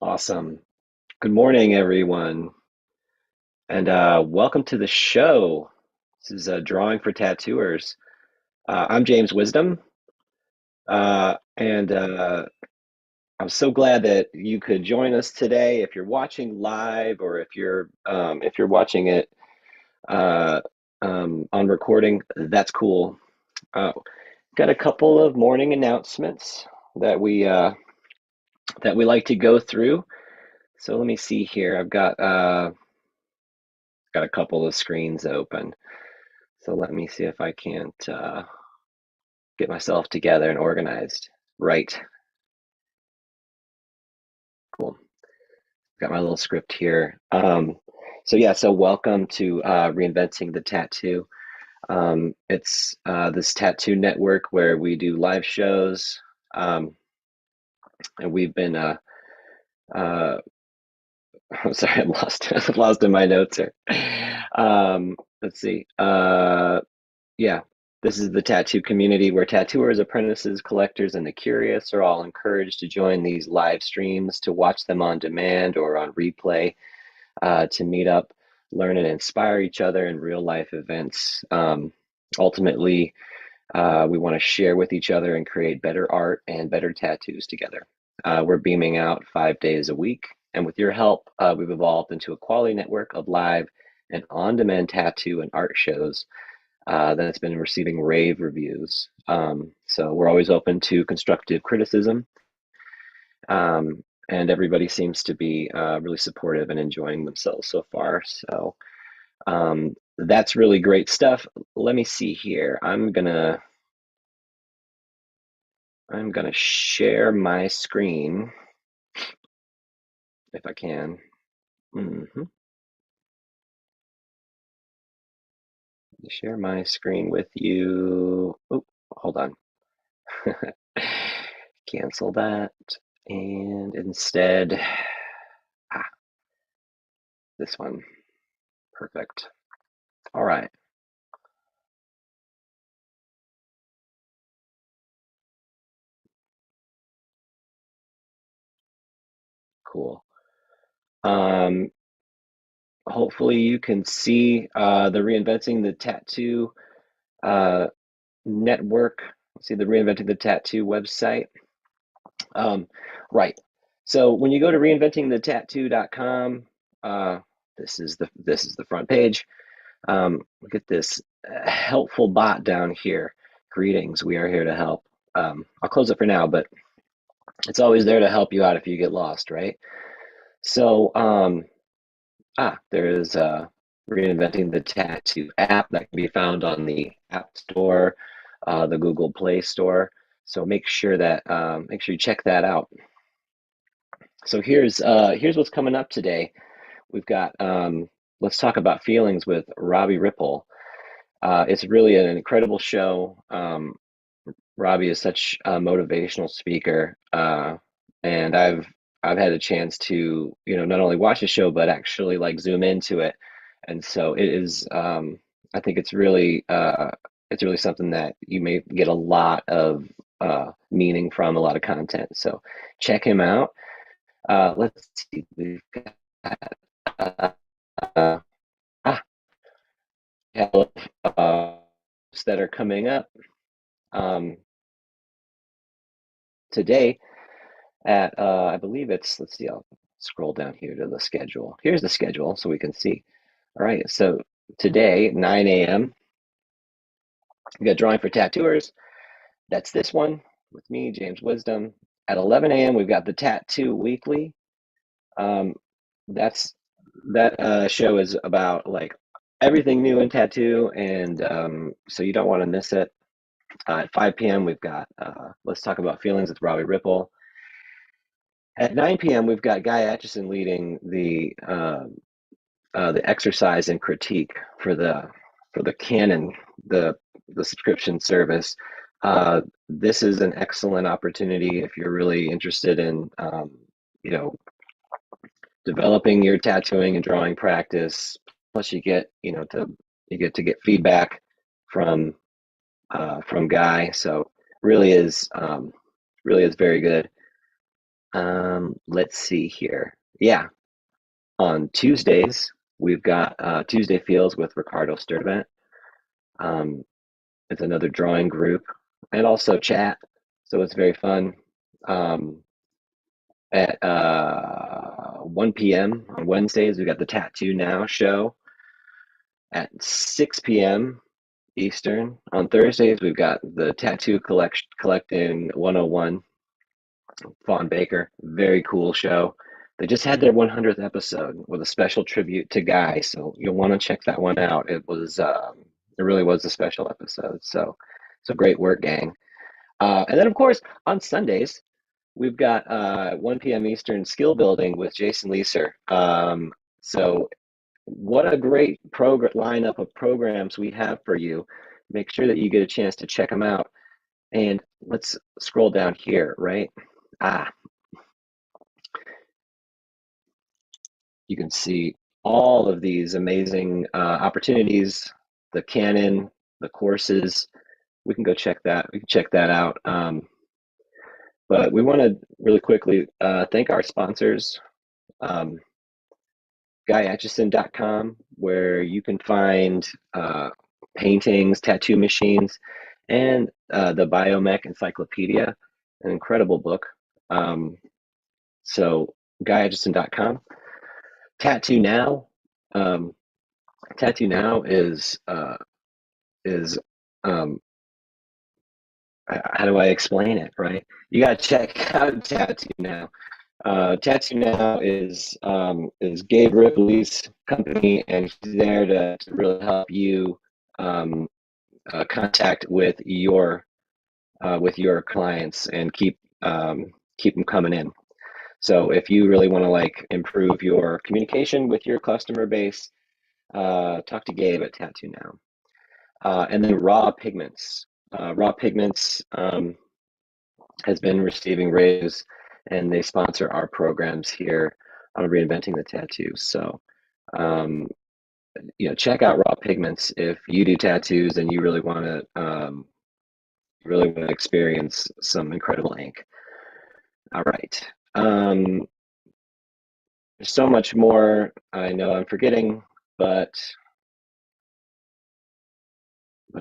Awesome. Good morning, everyone, and welcome to the show. This is Drawing for Tattooers. I'm James Wisdom, and I'm so glad that you could join us today. If you're watching live, or if you're watching it uh, on recording, that's cool. Uh, got a couple of morning announcements that we like to go through. So let me see here. I've got a couple of screens open. So let me see if I can't get myself together and organized. Right. Cool. Got my little script here. So welcome to Reinventing the Tattoo. It's this tattoo network where we do live shows, um, and we've been. Uh, I'm sorry, I'm lost. I'm lost in my notes here. Let's see. Yeah, this is the tattoo community where tattooers, apprentices, collectors, and the curious are all encouraged to join these live streams, to watch them on demand or on replay, to meet up, learn, and inspire each other in real life events. Ultimately, we want to share with each other and create better art and better tattoos together. We're beaming out 5 days a week, and with your help, we've evolved into a quality network of live and on demand tattoo and art shows that's been receiving rave reviews. So we're always open to constructive criticism, and everybody seems to be really supportive and enjoying themselves so far. So that's really great stuff. Let me see here. I'm gonna share my screen if I can. hmm Share my screen with you. Oh, hold on. Cancel that. And instead, ah, this one. Perfect. All right. Cool. Um, Hopefully you can see the Reinventing the Tattoo uh, network. See the Reinventing the Tattoo website. Um, right. So when you go to reinventingthetattoo.com, uh, this is the front page. Look at this helpful bot down here. Greetings. We are here to help. I'll close it for now, but it's always there to help you out if you get lost, right? So, there is Reinventing the Tattoo app that can be found on the App Store, the Google Play Store. So make sure you check that out. So here's what's coming up today. We've got let's talk about feelings with Robbie Ripple. It's really an incredible show. Robbie is such a motivational speaker, and I've had a chance to not only watch the show but actually like zoom into it, and so it is. I think it's really something that you may get a lot of meaning from, a lot of content. So check him out. Let's see, we've got uh, uh, ah, uh, that are coming up today. At I believe it's, let's see, I'll scroll down here to the schedule. Here's the schedule so we can see. All right, so today 9 a.m. we got Drawing for Tattooers. That's this one with me, James Wisdom. At 11 a.m. we've got the Tattoo Weekly. um, that's that show is about like everything new in tattoo, and so you don't want to miss it. At 5 p.m. we've got Let's Talk About Feelings with Robbie Ripple. At 9 p.m. we've got Guy Atchison leading the exercise and critique for the Canon, the the subscription service. This is an excellent opportunity if you're really interested in you know developing your tattooing and drawing practice. Plus, you get to get feedback from from Guy. So really is very good. Let's see here. Yeah, on Tuesdays, we've got Tuesday Feels with Ricardo Sturdivant. It's another drawing group and also chat, so it's very fun. Um, at 1 p.m. on Wednesdays, we got the Tattoo Now show. At 6 p.m. Eastern on Thursdays, we've got the Tattoo Collecting 101. Fawn Baker, very cool show. They just had their 100th episode with a special tribute to Guy, so you'll want to check that one out. It really was a special episode. So great work, gang. And then of course on Sundays we've got 1 p.m. Eastern skill building with Jason Leeser. So what a great program lineup of programs we have for you. Make sure that you get a chance to check them out. And let's scroll down here, right? You can see all of these amazing opportunities, the Canon, the courses. We can go check that. We can check that out. But we want to really quickly thank our sponsors, um, GuyAtchison.com, where you can find paintings, tattoo machines, and the Biomech Encyclopedia, an incredible book. So GuyAtchison.com. Tattoo Now. Tattoo Now is how do I explain it, right? You got to check out Tattoo Now. Tattoo Now is Gabe Ripley's company, and he's there to really help you contact with your clients and keep them coming in. So if you really want to like improve your communication with your customer base, talk to Gabe at Tattoo Now. And then Raw Pigments. Raw Pigments has been receiving raises, and they sponsor our programs here on Reinventing the Tattoo. So, check out Raw Pigments if you do tattoos and you really want to experience some incredible ink. All right. There's so much more I know I'm forgetting, but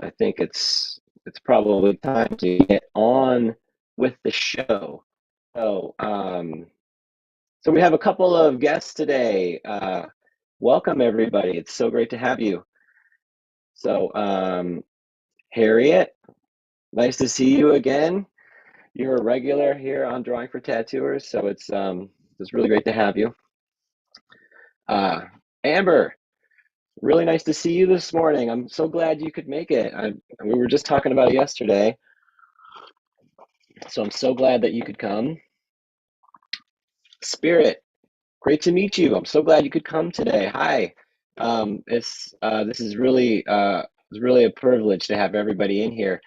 I think it's probably time to get on with the show. So we have a couple of guests today. Welcome everybody. It's so great to have you. So Harriet, nice to see you again. You're a regular here on Drawing for Tattooers, so it's really great to have you. Amber, really nice to see you this morning. I'm so glad you could make it. We were just talking about it yesterday, so I'm so glad that you could come. Spirit, great to meet you. I'm so glad you could come today. Hi. This is really it's really a privilege to have everybody in here.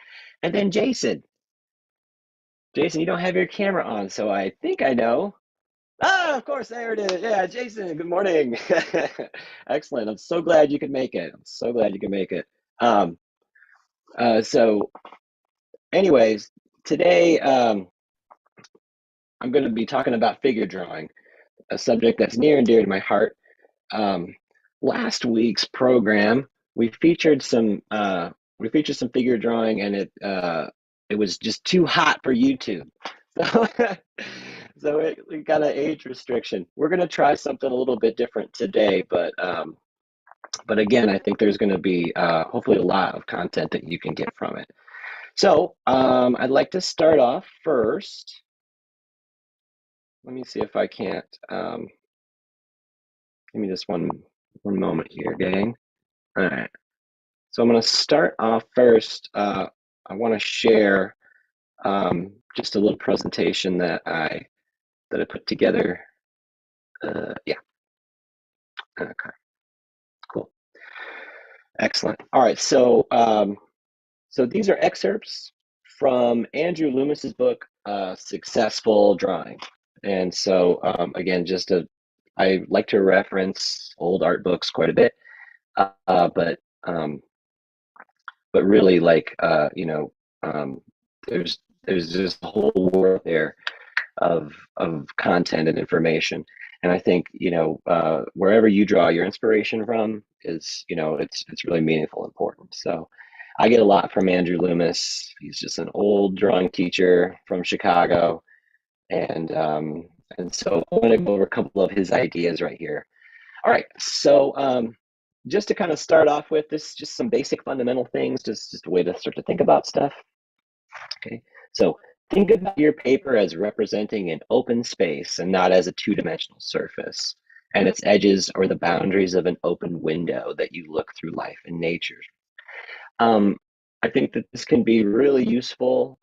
And then Jason. Jason, you don't have your camera on, so I think I know. Ah, of course, there it is. Yeah, Jason, good morning. Excellent. I'm so glad you could make it. I'm so glad you could make it. Um, so anyways, today I'm going to be talking about figure drawing, a subject that's near and dear to my heart. Last week's program, we featured some figure drawing, and it was just too hot for YouTube. So, so we got an age restriction. We're gonna try something a little bit different today, but again, I think there's gonna be hopefully a lot of content that you can get from it. So I'd like to start off first. Let me see if I can't. Give me just one moment here, gang. All right. So I'm going to start off first. I want to share just a little presentation that I put together. Yeah. Okay. Cool. Excellent. All right. So these are excerpts from Andrew Loomis's book, Successful Drawing. And so again, I like to reference old art books quite a bit, but really like there's just a whole world there of content and information. And I think, wherever you draw your inspiration from is, it's really meaningful, and important. So I get a lot from Andrew Loomis. He's just an old drawing teacher from Chicago, and so I want to go over a couple of his ideas right here. All right, so just to kind of start off with, this just some basic fundamental things, just a way to start to think about stuff. Okay, so think about your paper as representing an open space and not as a two-dimensional surface, and its edges or the boundaries of an open window that you look through life and nature. Um, I think that this can be really useful,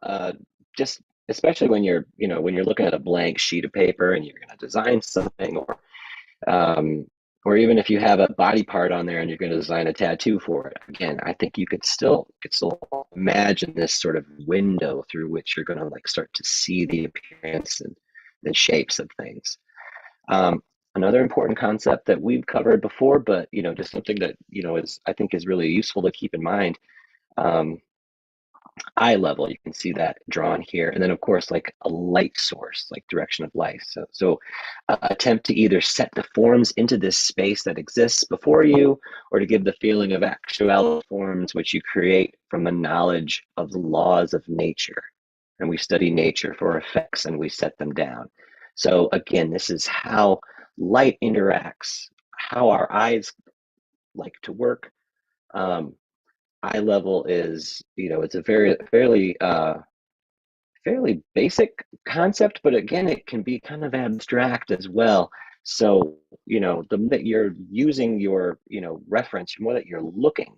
just especially when you're looking at a blank sheet of paper and you're going to design something, um, or even if you have a body part on there and you're going to design a tattoo for it. Again, I think you could still imagine this sort of window through which you're going to like start to see the appearance and the shapes of things. Another important concept that we've covered before, but just something that is I think is really useful to keep in mind. Um, Eye level, you can see that drawn here, and then of course like a light source, like direction of light. So attempt to either set the forms into this space that exists before you, or to give the feeling of actual forms which you create from a knowledge of the laws of nature. And we study nature for effects and we set them down. So again, this is how light interacts, how our eyes like to work. Eye level is, it's a very fairly basic concept, but again, it can be kind of abstract as well. So, the more that you're using your, reference, the more that you're looking,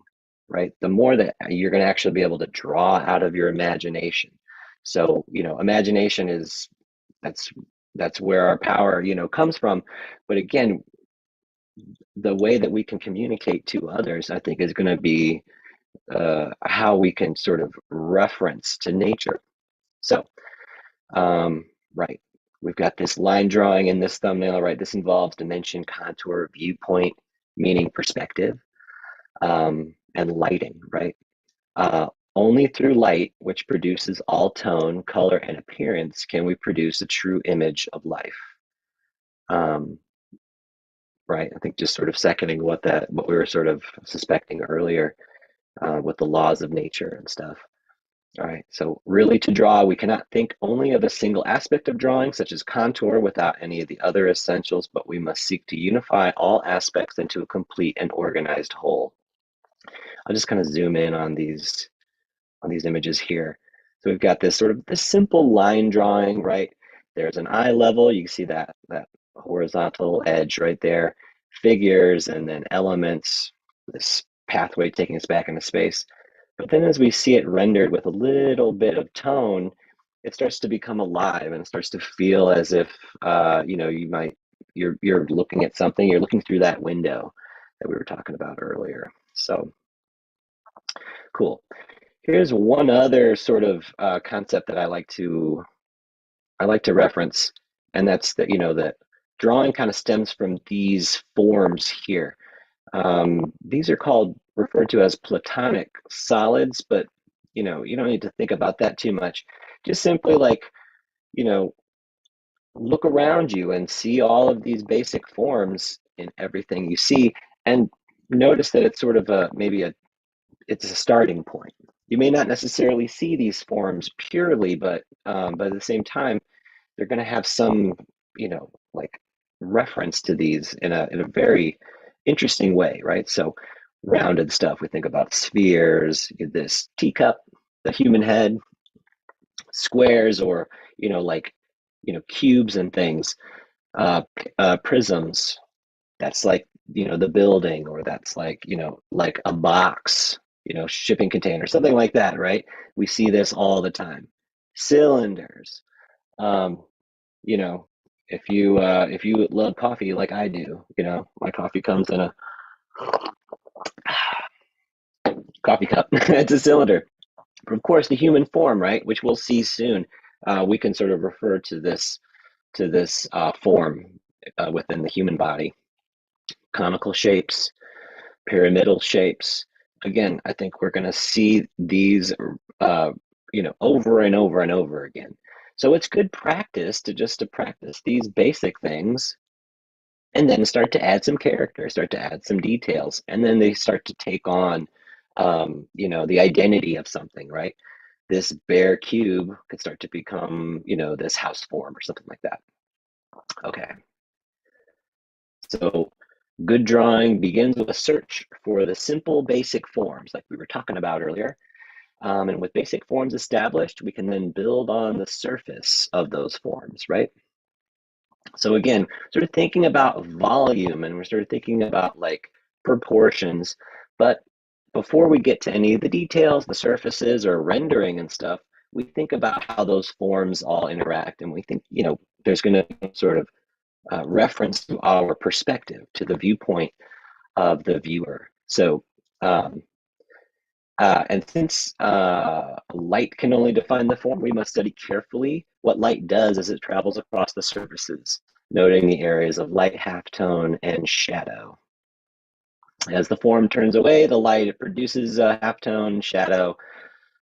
right, the more that you're going to actually be able to draw out of your imagination. So, imagination is that's that's where our power, comes from. But again, the way that we can communicate to others, I think, is going to be how we can sort of reference to nature. So, right, we've got this line drawing in this thumbnail, right? This involves dimension, contour, viewpoint, meaning, perspective, and lighting, right? Only through light, which produces all tone, color, and appearance, can we produce a true image of life. Um, right, I think just sort of seconding what we were sort of suspecting earlier, with the laws of nature and stuff. All right, so really to draw, we cannot think only of a single aspect of drawing, such as contour, without any of the other essentials, but we must seek to unify all aspects into a complete and organized whole. I'll just kind of zoom in on these images here. So we've got this sort of this simple line drawing, right? There's an eye level, you can see that horizontal edge right there, figures, and then elements, this pathway taking us back into space. But then as we see it rendered with a little bit of tone, it starts to become alive and it starts to feel as if you're looking at something, you're looking through that window that we were talking about earlier. So cool. Here's one other sort of concept that I like to reference, and that's that drawing kind of stems from these forms here. These are referred to as platonic solids, but you don't need to think about that too much. Just simply like, you know, look around you and see all of these basic forms in everything you see, and notice that it's sort of it's a starting point. You may not necessarily see these forms purely, but at the same time, they're going to have some, like reference to these in a very interesting way, right? So rounded stuff, we think about spheres, this teacup, the human head, squares, or like cubes and things, prisms. That's like the building, or that's like like a box, shipping container, something like that, right? We see this all the time. Cylinders. Um, you know, if you love coffee like I do, my coffee comes in a coffee cup. It's a cylinder. But of course, the human form, right, which we'll see soon, we can sort of refer to this form within the human body. Conical shapes, pyramidal shapes. Again, I think we're going to see these, over and over and over again. So it's good practice to practice these basic things and then start to add some character, start to add some details, and then they start to take on, the identity of something, right? This bare cube could start to become, this house form or something like that. Okay, so good drawing begins with a search for the simple basic forms like we were talking about earlier. And with basic forms established, we can then build on the surface of those forms, right? So again, sort of thinking about volume and we're sort of thinking about like proportions, but before we get to any of the details, the surfaces or rendering and stuff, we think about how those forms all interact and we think, there's going to be sort of reference to our perspective, to the viewpoint of the viewer. So, and since light can only define the form, we must study carefully what light does as it travels across the surfaces, noting the areas of light, halftone, and shadow. As the form turns away, the light it produces a halftone, shadow.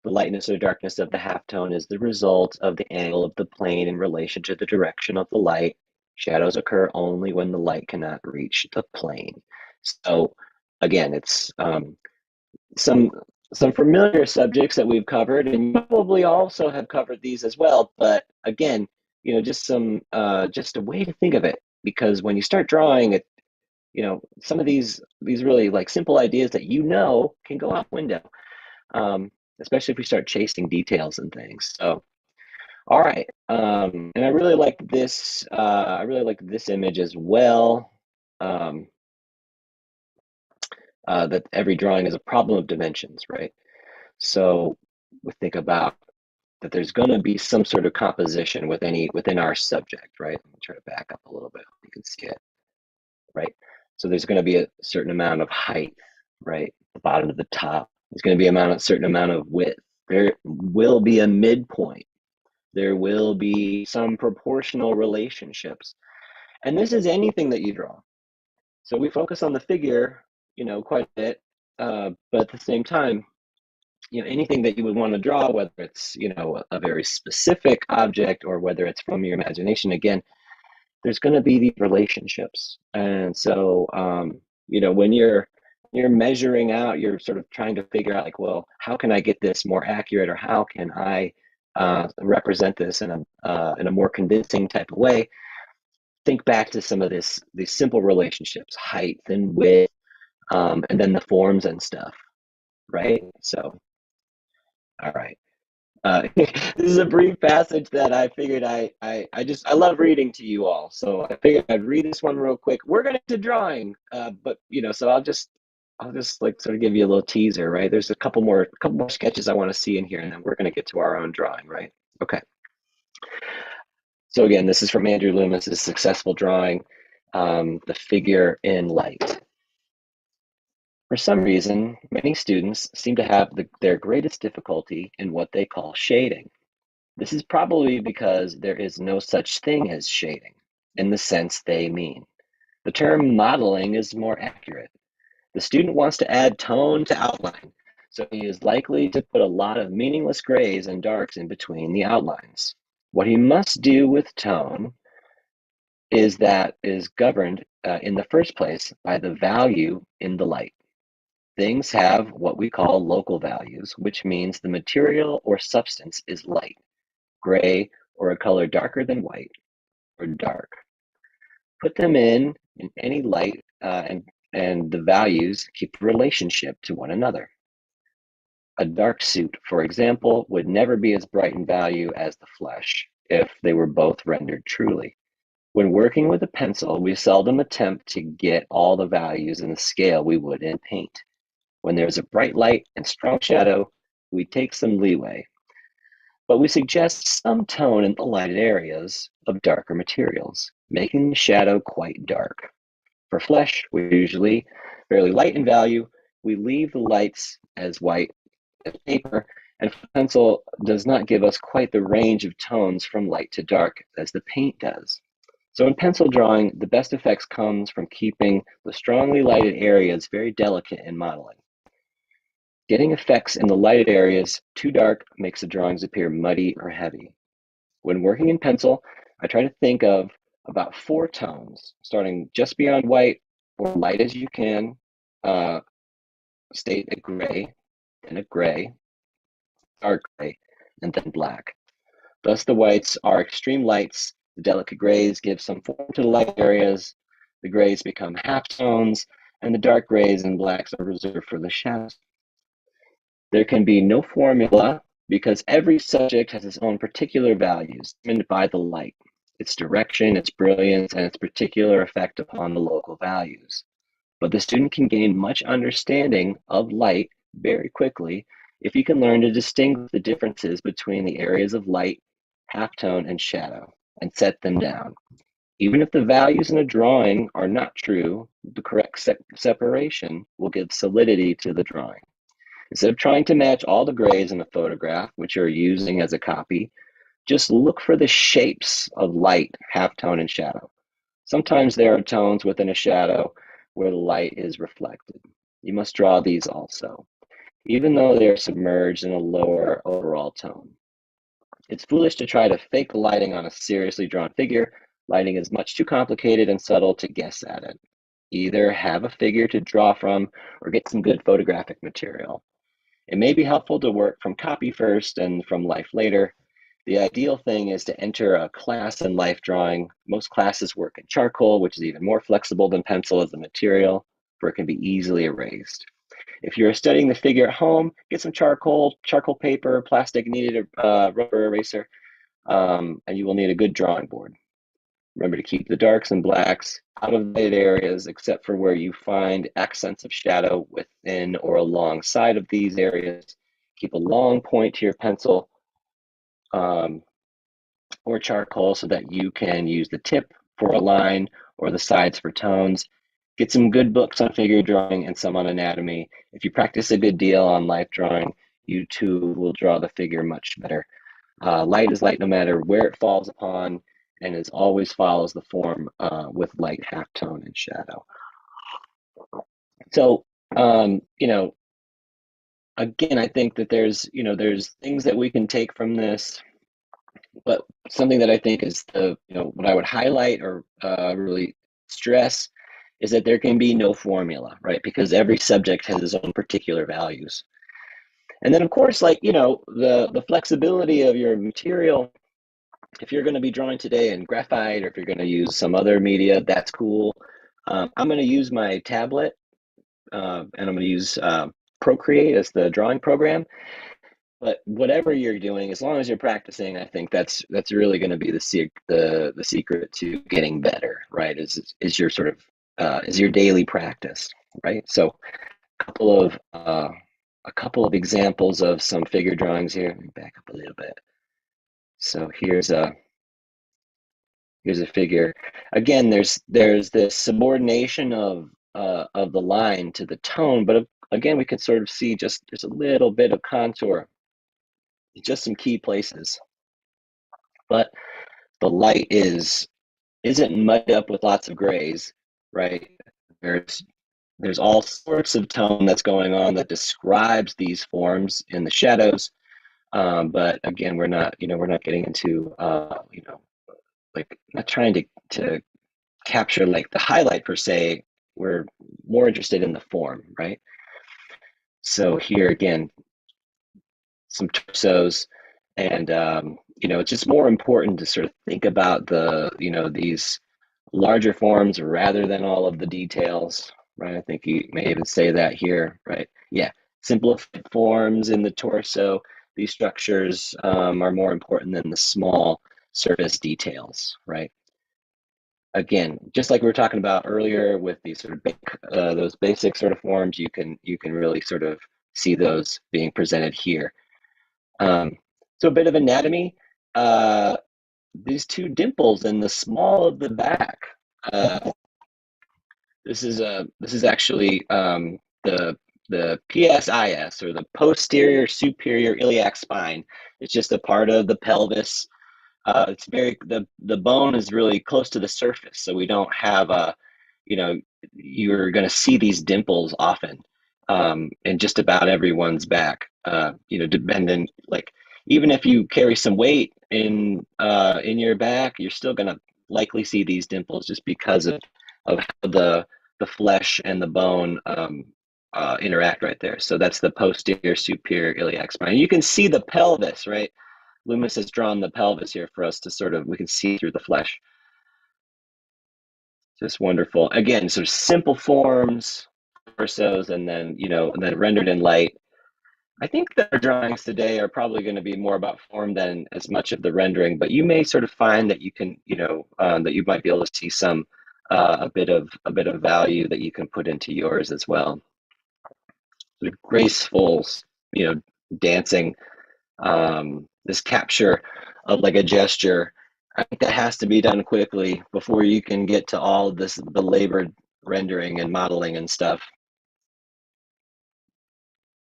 The lightness or darkness of the halftone is the result of the angle of the plane in relation to the direction of the light. Shadows occur only when the light cannot reach the plane. So again, it's some some familiar subjects that we've covered, and you probably also have covered these as well. But again, just a way to think of it, because when you start drawing it, some of these really like simple ideas that can go out window, um, especially if we start chasing details and things. So, all right, and I really like this. I really like this image as well. Um, that every drawing is a problem of dimensions, right? So we think about that there's going to be some sort of composition within our subject, right? Let me try to back up a little bit. You can see it, right? So there's going to be a certain amount of height, right? The bottom to the top. There's going to be a certain amount of width. There will be a midpoint. There will be some proportional relationships. And this is anything that you draw. So we focus on the figure, quite a bit. But at the same time, anything that you would want to draw, whether it's, a very specific object or whether it's from your imagination, again, there's going to be these relationships. And so, when you're measuring out, you're sort of trying to figure out like, well, how can I get this more accurate, or how can I represent this in a more convincing type of way? Think back to some of these simple relationships, height and width, and then the forms and stuff, right? So, all right. This is a brief passage that I figured I love reading to you all. So I figured I'd read this one real quick. We're gonna get to drawing, but so I'll just like sort of give you a little teaser, right? There's a couple more sketches I want to see in here, and then we're gonna get to our own drawing, right? Okay. So again, this is from Andrew Loomis's successful drawing, the figure in light. For some reason, many students seem to have their greatest difficulty in what they call shading. This is probably because there is no such thing as shading in the sense they mean. The term modeling is more accurate. The student wants to add tone to outline, so he is likely to put a lot of meaningless grays and darks in between the outlines. What he must do with tone is governed in the first place by the value in the light. Things have what we call local values, which means the material or substance is light, gray, or a color darker than white, or dark. Put them in any light, and the values keep the relationship to one another. A dark suit, for example, would never be as bright in value as the flesh if they were both rendered truly. When working with a pencil, we seldom attempt to get all the values in the scale we would in paint. When there's a bright light and strong shadow, we take some leeway, but we suggest some tone in the lighted areas of darker materials, making the shadow quite dark. For flesh, we're usually fairly light in value. We leave the lights as white as paper, and pencil does not give us quite the range of tones from light to dark as the paint does. So in pencil drawing, the best effects comes from keeping the strongly lighted areas very delicate in modeling. Getting effects in the lighted areas too dark makes the drawings appear muddy or heavy. When working in pencil, I try to think of about 4 tones, starting just beyond white or light as you can, uh, state a gray, dark gray, and then black. Thus, the whites are extreme lights, the delicate grays give some form to the light areas, the grays become halftones, and the dark grays and blacks are reserved for the shadows. There can be no formula because every subject has its own particular values determined by the light, its direction, its brilliance, and its particular effect upon the local values. But the student can gain much understanding of light very quickly if he can learn to distinguish the differences between the areas of light, halftone, and shadow, and set them down. Even if the values in a drawing are not true, the correct separation will give solidity to the drawing. Instead of trying to match all the grays in a photograph, which you're using as a copy, just look for the shapes of light, halftone, and shadow. Sometimes there are tones within a shadow where the light is reflected. You must draw these also, even though they are submerged in a lower overall tone. It's foolish to try to fake the lighting on a seriously drawn figure. Lighting is much too complicated and subtle to guess at it. Either have a figure to draw from or get some good photographic material. It may be helpful to work from copy first and from life later. The ideal thing is to enter a class in life drawing. Most classes work in charcoal, which is even more flexible than pencil as a material, for it can be easily erased. If you're studying the figure at home, get some charcoal paper, plastic kneaded rubber eraser, and you will need a good drawing board. Remember to keep the darks and blacks out of light areas except for where you find accents of shadow within or alongside of these areas. Keep a long point to your pencil um, or charcoal so that you can use the tip for a line or the sides for tones. Get some good books on figure drawing and some on anatomy. If you practice a good deal on life drawing, you too will draw the figure much better. Light is light no matter where it falls upon, and it always follows the form with light, halftone, and shadow. So, again, I think that there's things that we can take from this, but something that I think is what I would highlight or really stress is that there can be no formula, right? Because every subject has its own particular values. And then, of course, the flexibility of your material. If you're going to be drawing today in graphite, or if you're going to use some other media, that's cool. I'm going to use my tablet, and I'm going to use Procreate as the drawing program. But whatever you're doing, as long as you're practicing, I think that's really going to be the secret to getting better, right? Is your sort of is your daily practice, right? So couple of a couple of examples of some figure drawings here. Let me back up a little bit. So here's a figure. Again, there's this subordination of the line to the tone, but again, we can sort of see just there's a little bit of contour, just some key places. But the light isn't muddied up with lots of grays, right? There's all sorts of tone that's going on that describes these forms in the shadows. But again, we're not getting into like not trying to capture like the highlight per se. We're more interested in the form, right? So here again, some torsos, and it's just more important to sort of think about these larger forms rather than all of the details, right? I think you may even say that here, right? Yeah, simplified forms in the torso. These structures are more important than the small surface details, right? Again, just like we were talking about earlier with these sort of those basic sort of forms, you can really sort of see those being presented here. So a bit of anatomy. These two dimples in the small of the back. This is actually the PSIS, or the posterior superior iliac spine. It's just a part of the pelvis. It's the bone is really close to the surface, so we don't have you're going to see these dimples often in just about everyone's back. Dependent, like even if you carry some weight in your back, you're still going to likely see these dimples just because of how the flesh and the bone interact right there. So that's the posterior superior iliac spine. You can see the pelvis, right? Loomis has drawn the pelvis here for us to sort of, we can see through the flesh. Just wonderful. Again, sort of simple forms, torsos, and then, and then rendered in light. I think that our drawings today are probably going to be more about form than as much of the rendering, but you may sort of find that you can, that you might be able to see some a bit of value that you can put into yours as well. Sort of graceful, dancing, this capture of like a gesture. I think that has to be done quickly before you can get to all this belabored rendering and modeling and stuff.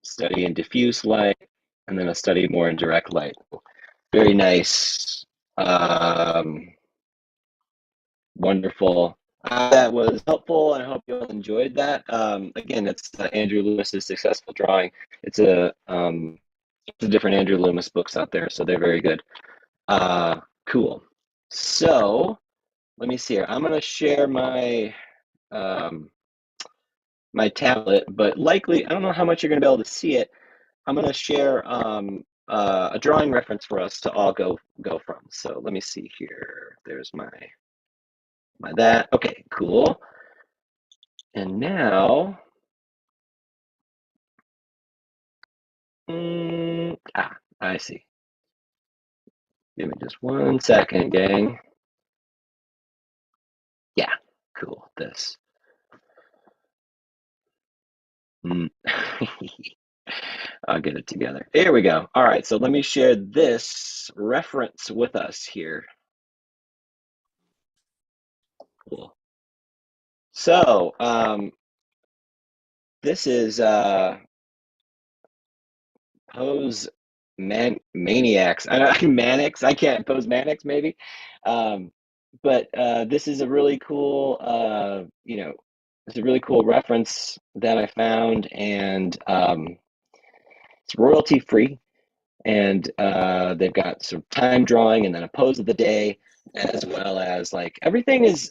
Study in diffuse light, and then a study more in direct light. Very nice. Wonderful. That was helpful, and I hope you all enjoyed that. Again, it's Andrew Loomis's Successful Drawing. It's a different Andrew Loomis books out there, so they're very good. Cool. So let me see here. I'm going to share my my tablet, but likely I don't know how much you're going to be able to see it. I'm going to share a drawing reference for us to all go from. So let me see here. There's my that. Okay, cool. And now, I see. Give me just 1 second, gang. Yeah, cool. This. I'll get it together. Here we go. All right, so let me share this reference with us here. Cool. So, this is Pose Maniacs. Manics. I can't Pose Manics, maybe. But this is a really cool, it's a really cool reference that I found, and it's royalty free. And they've got some time drawing and then a pose of the day, as well as like everything is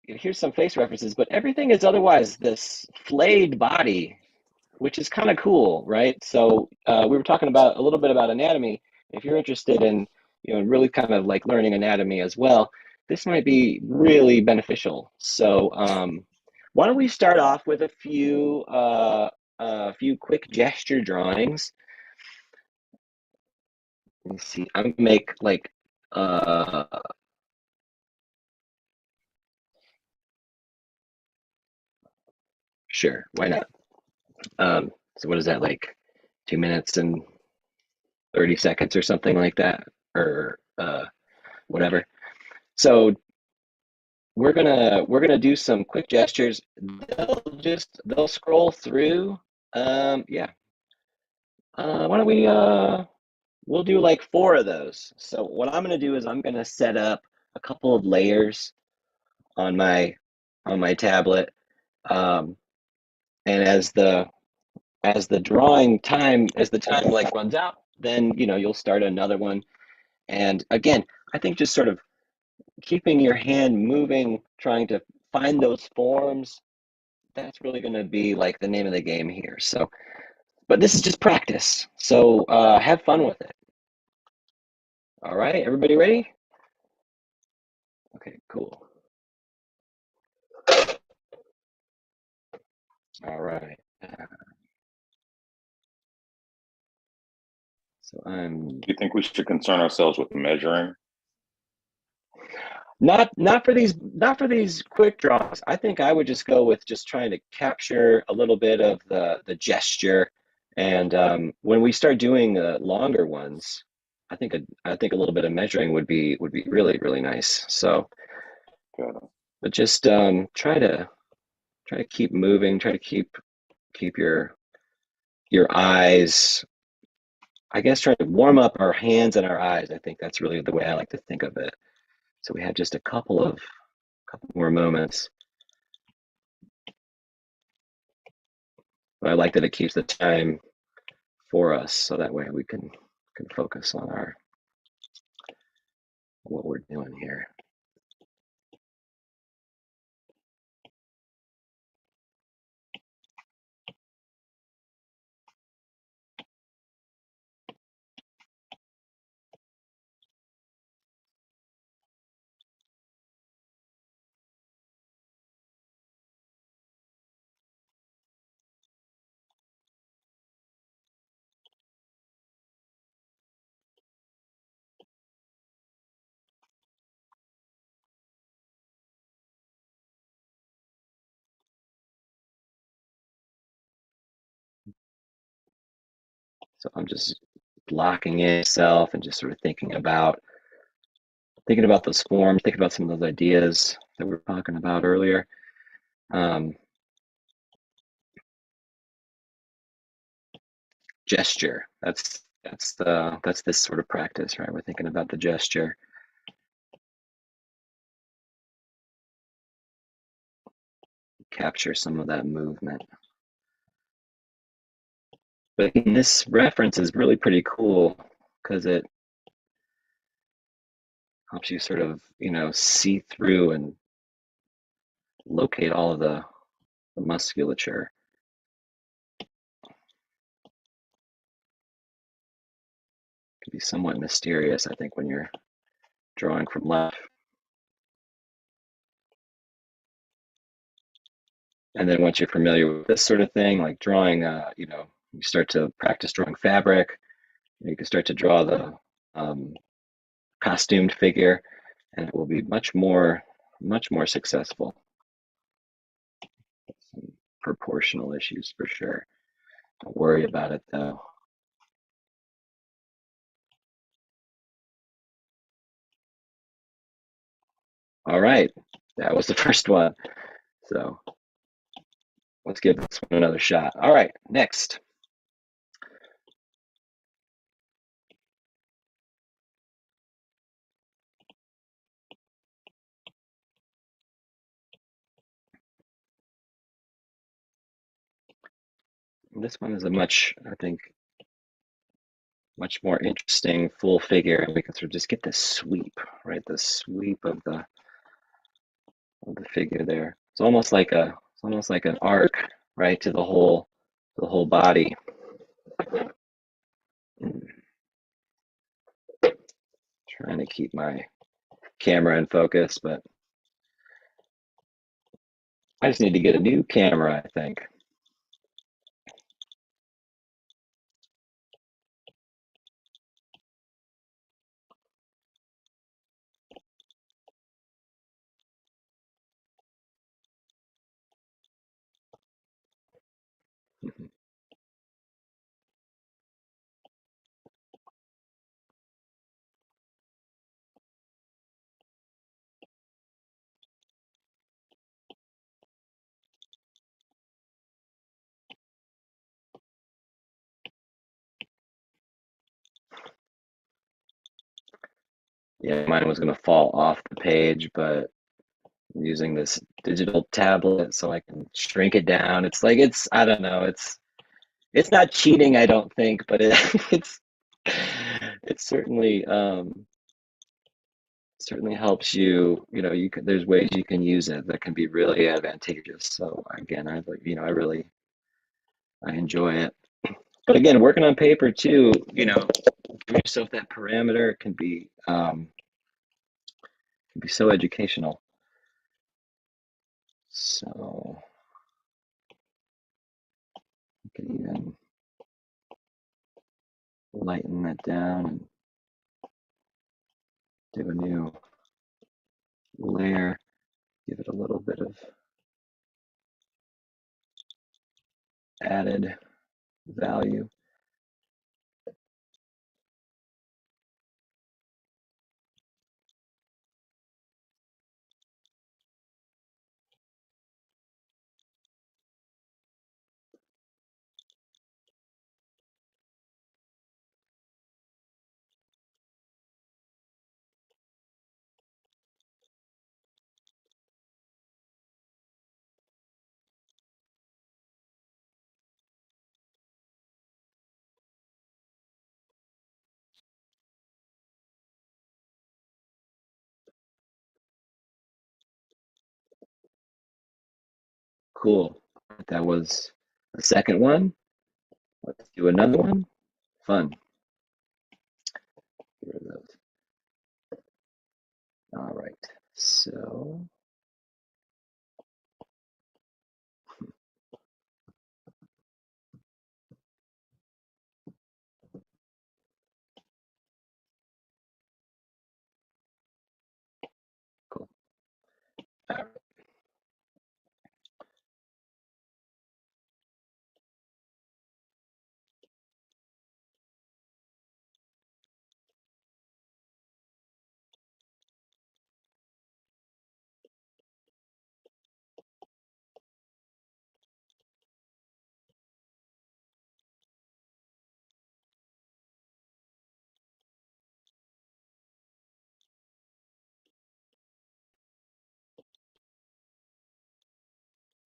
here's some face references, but everything is otherwise this flayed body, which is kind of cool, right? So we were talking about a little bit about anatomy. If you're interested in really kind of like learning anatomy as well, this might be really beneficial. So why don't we start off with a few quick gesture drawings. Let me see. I'm gonna make like sure, why not? So what is that, like 2 minutes and 30 seconds or something like that, or whatever. So we're gonna do some quick gestures. They'll scroll through. Yeah. Why don't we we'll do like 4 of those. So what I'm gonna do is I'm gonna set up a couple of layers on my tablet. And as the time like runs out, then you'll start another one. And again, I think just sort of keeping your hand moving, trying to find those forms, that's really going to be like the name of the game here. So, but this is just practice. So have fun with it. All right, everybody ready? Okay, cool. All right. So Do you think we should concern ourselves with measuring? not for these quick draws. I think I would just go with just trying to capture a little bit of the gesture, and when we start doing longer ones, I think a little bit of measuring would be really really nice. So, but just try to keep moving, try to keep your eyes. I guess try to warm up our hands and our eyes. I think that's really the way I like to think of it. So we have just a couple more moments. But I like that it keeps the time for us, so that way we can can focus on our what we're doing here. So I'm just blocking in myself and just sort of thinking about those forms, thinking about some of those ideas that we were talking about earlier. Gesture. That's this sort of practice, right? We're thinking about the gesture. Capture some of that movement. But this reference is really pretty cool because it helps you sort of, see through and locate all of the musculature. It can be somewhat mysterious, I think, when you're drawing from left. And then once you're familiar with this sort of thing, like drawing, you start to practice drawing fabric. You can start to draw the costumed figure, and it will be much more successful. Some proportional issues for sure. Don't worry about it though. All right, that was the first one. So let's give this one another shot. All right, next. This one is I think, much more interesting full figure, and we can sort of just get the sweep, right? The sweep of the figure there. It's almost like an arc, right, to the whole body. Trying to keep my camera in focus, but I just need to get a new camera, I think. Yeah, mine was going to fall off the page, but I'm using this digital tablet so I can shrink it down. It's like I don't know, it's not cheating, I don't think, but it's it certainly helps you. There's ways you can use it that can be really advantageous. So again, I enjoy it. But again, working on paper too, give yourself that parameter can be so educational. So you can even lighten that down and do a new layer, give it a little bit of added value. Cool. That was the second one. Let's do another one. Fun. Get rid of those. All right. So, cool. All right.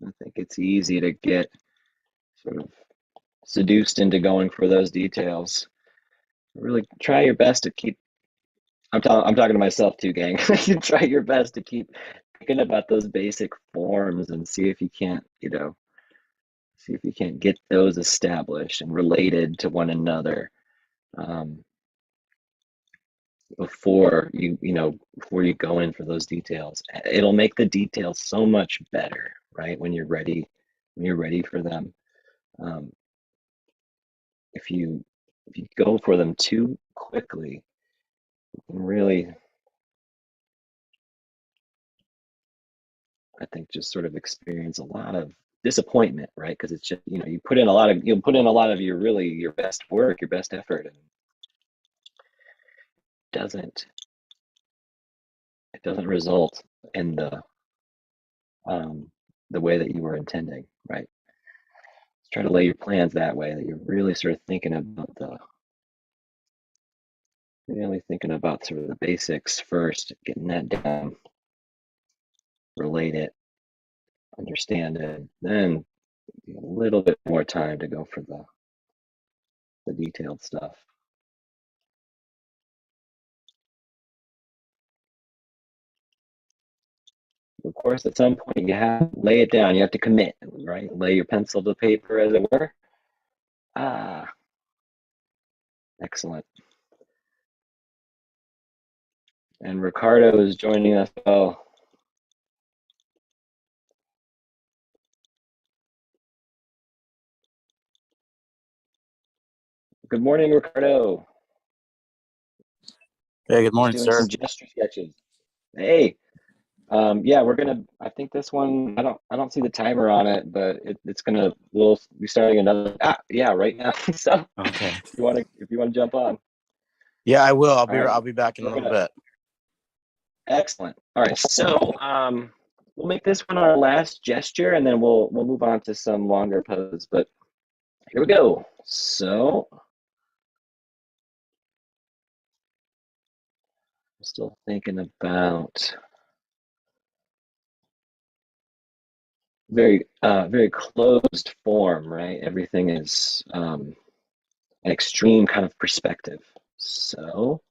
I think it's easy to get sort of seduced into going for those details. Really try your best to keep. I'm talking to myself too, gang. You try your best to keep thinking about those basic forms and see if you can't, see if you can't get those established and related to one another. Um, before you go in for those details. It'll make the details so much better, right? When you're ready for them. Um, if you go for them too quickly, you can really, I think, just sort of experience a lot of disappointment, right? Because it's just, you put in a lot of your best work, your best effort, and doesn't it doesn't result in um, the way that you were intending, right? Try to lay your plans that way that you're really sort of thinking about sort of the basics first, getting that down, relate it, understand it, then a little bit more time to go for the detailed stuff. Of course, at some point you have to lay it down. You have to commit, right? Lay your pencil to paper, as it were. Ah, excellent. And Ricardo is joining us. Oh, good morning, Ricardo. Hey, good He's morning, doing sir. some gesture sketches. Hey, yeah, we're gonna. I think this one. I don't see the timer on it, but it's gonna. We'll be starting another. Yeah, right now. So, Okay. if you want to jump on. Yeah, I will. All right, I'll be back in a we're little gonna. bit. Excellent. All right, so we'll make this one our last gesture, and then we'll move on to some longer poses. But here we go. So, I'm still thinking about very closed form, right? Everything is an extreme kind of perspective. So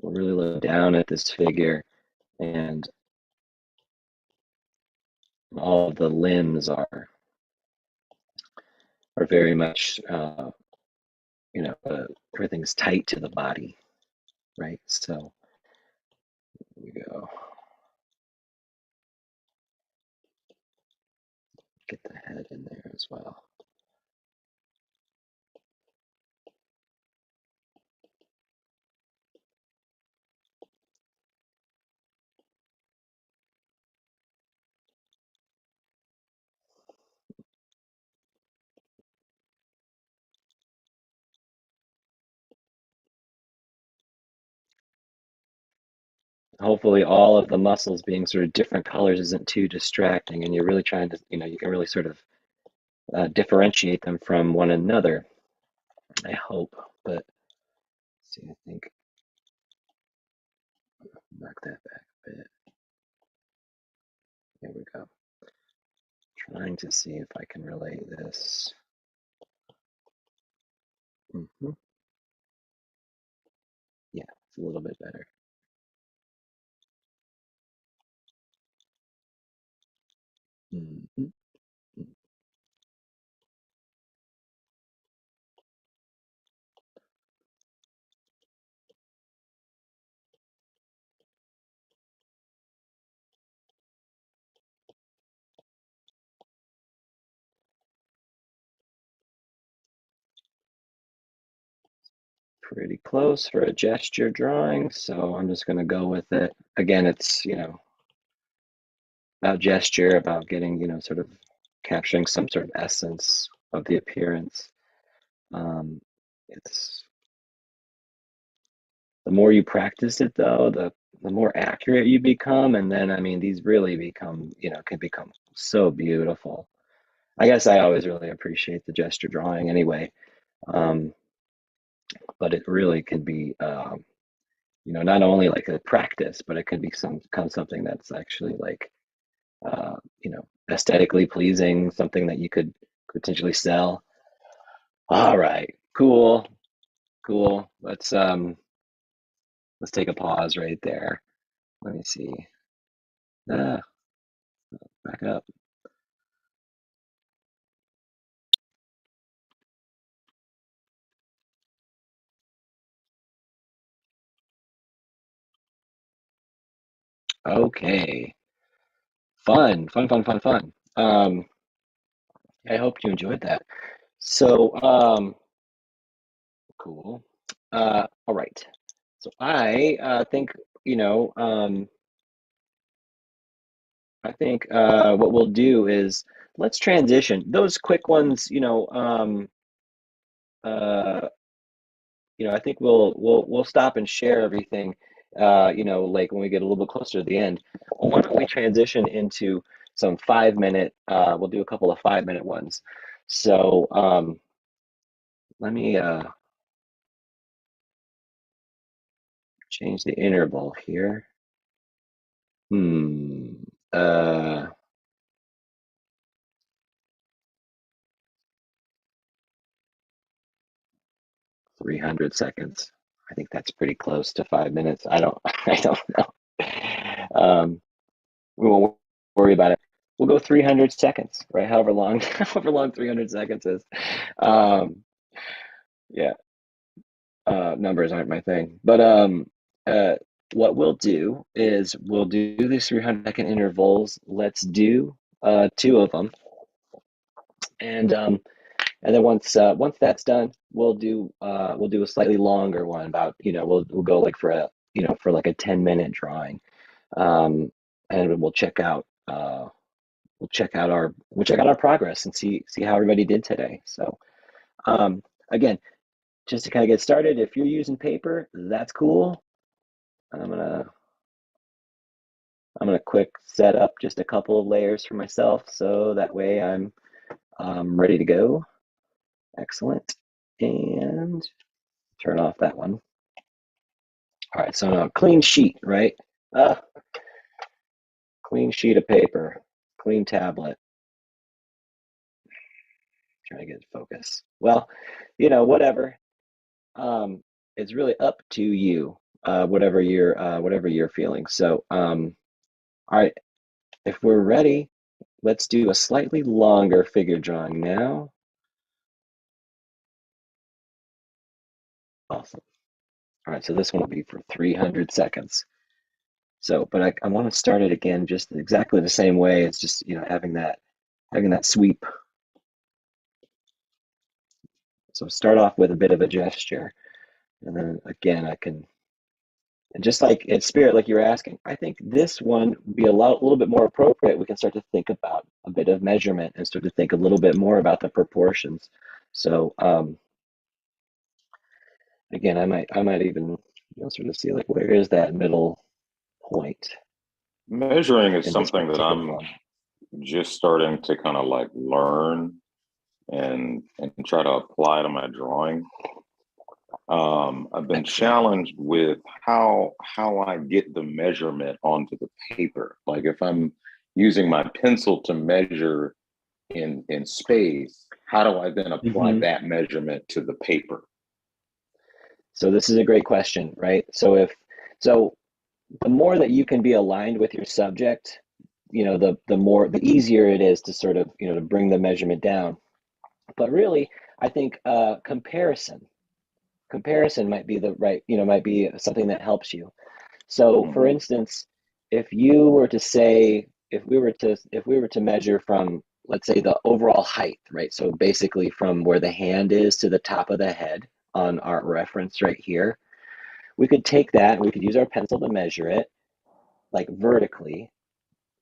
we'll really look down at this figure, and all of the limbs are very much everything's tight to the body, right? So here we go. Get the head in there as well. Hopefully all of the muscles being sort of different colors isn't too distracting, and you're really trying to, you can really sort of differentiate them from one another, I hope. But see, I think knock that back a bit. Here we go. Trying to see if I can relate this. Yeah, it's a little bit better. Mhm. Pretty close for a gesture drawing, so I'm just going to go with it. Again, it's, about gesture, about getting, sort of capturing some sort of essence of the appearance. Um, it's the more you practice it, though, the more accurate you become, and then I mean, these really become, can become so beautiful. I guess I always really appreciate the gesture drawing anyway, um, but it really can be, not only like a practice, but it could be something that's actually like, aesthetically pleasing, something that you could potentially sell. All right, cool, cool. Let's take a pause right there. Let me see. Ah, back up. Okay. Fun, fun, fun, fun, fun. I hope you enjoyed that. So, cool. All right. So I think, you know, um, I think what we'll do is let's transition. Those quick ones, uh, I think we'll stop and share everything, like when we get a little bit closer to the end. Well, why don't we transition into some 5 minute, we'll do a couple of 5 minute ones. So let me change the interval here. Hmm. Uh, 300 seconds. I think that's pretty close to 5 minutes. I don't, I don't know. We won't worry about it. We'll go 300 seconds, right? However long, however long 300 seconds is. Um, yeah, numbers aren't my thing. But uh, what we'll do is we'll do these 300-second intervals. Let's do two of them, and then once that's done, we'll do a slightly longer one. About we'll go like for a for like a 10-minute drawing, um, and we'll check out our progress and see how everybody did today. So um, again, just to kind of get started, if you're using paper, that's cool. I'm gonna I'm gonna quick set up just a couple of layers for myself, so that way I'm ready to go. Excellent, and turn off that one. All right, so now clean sheet, right? Ah, clean sheet of paper, clean tablet. Trying to get focus. Well, whatever. Um, it's really up to you, whatever you're feeling. So, all right, if we're ready, let's do a slightly longer figure drawing now. Awesome. All right, so this one will be for 300 seconds. So, but I want to start it again just exactly the same way. It's just, having that sweep. So start off with a bit of a gesture, and then again, and just like in spirit, like you were asking, I think this one would be a little bit more appropriate. We can start to think about a bit of measurement and start to think a little bit more about the proportions. So again, I might even sort of see like where is that middle point Measuring is in this something that particular I'm one. just starting to kind of like learn and try to apply to my drawing. I've been Excellent. challenged with how I get the measurement onto the paper. Like if I'm using my pencil to measure in space, how do I then apply Hmm. that measurement to the paper? So this is a great question, right? So the more that you can be aligned with your subject, the easier it is to sort of, to bring the measurement down. But really, I think comparison might be the right, might be something that helps you. So, for Hmm. instance, if we were to measure from, let's say, the overall height, right? So basically from where the hand is to the top of the head on our reference right here, we could take that and we could use our pencil to measure it like vertically.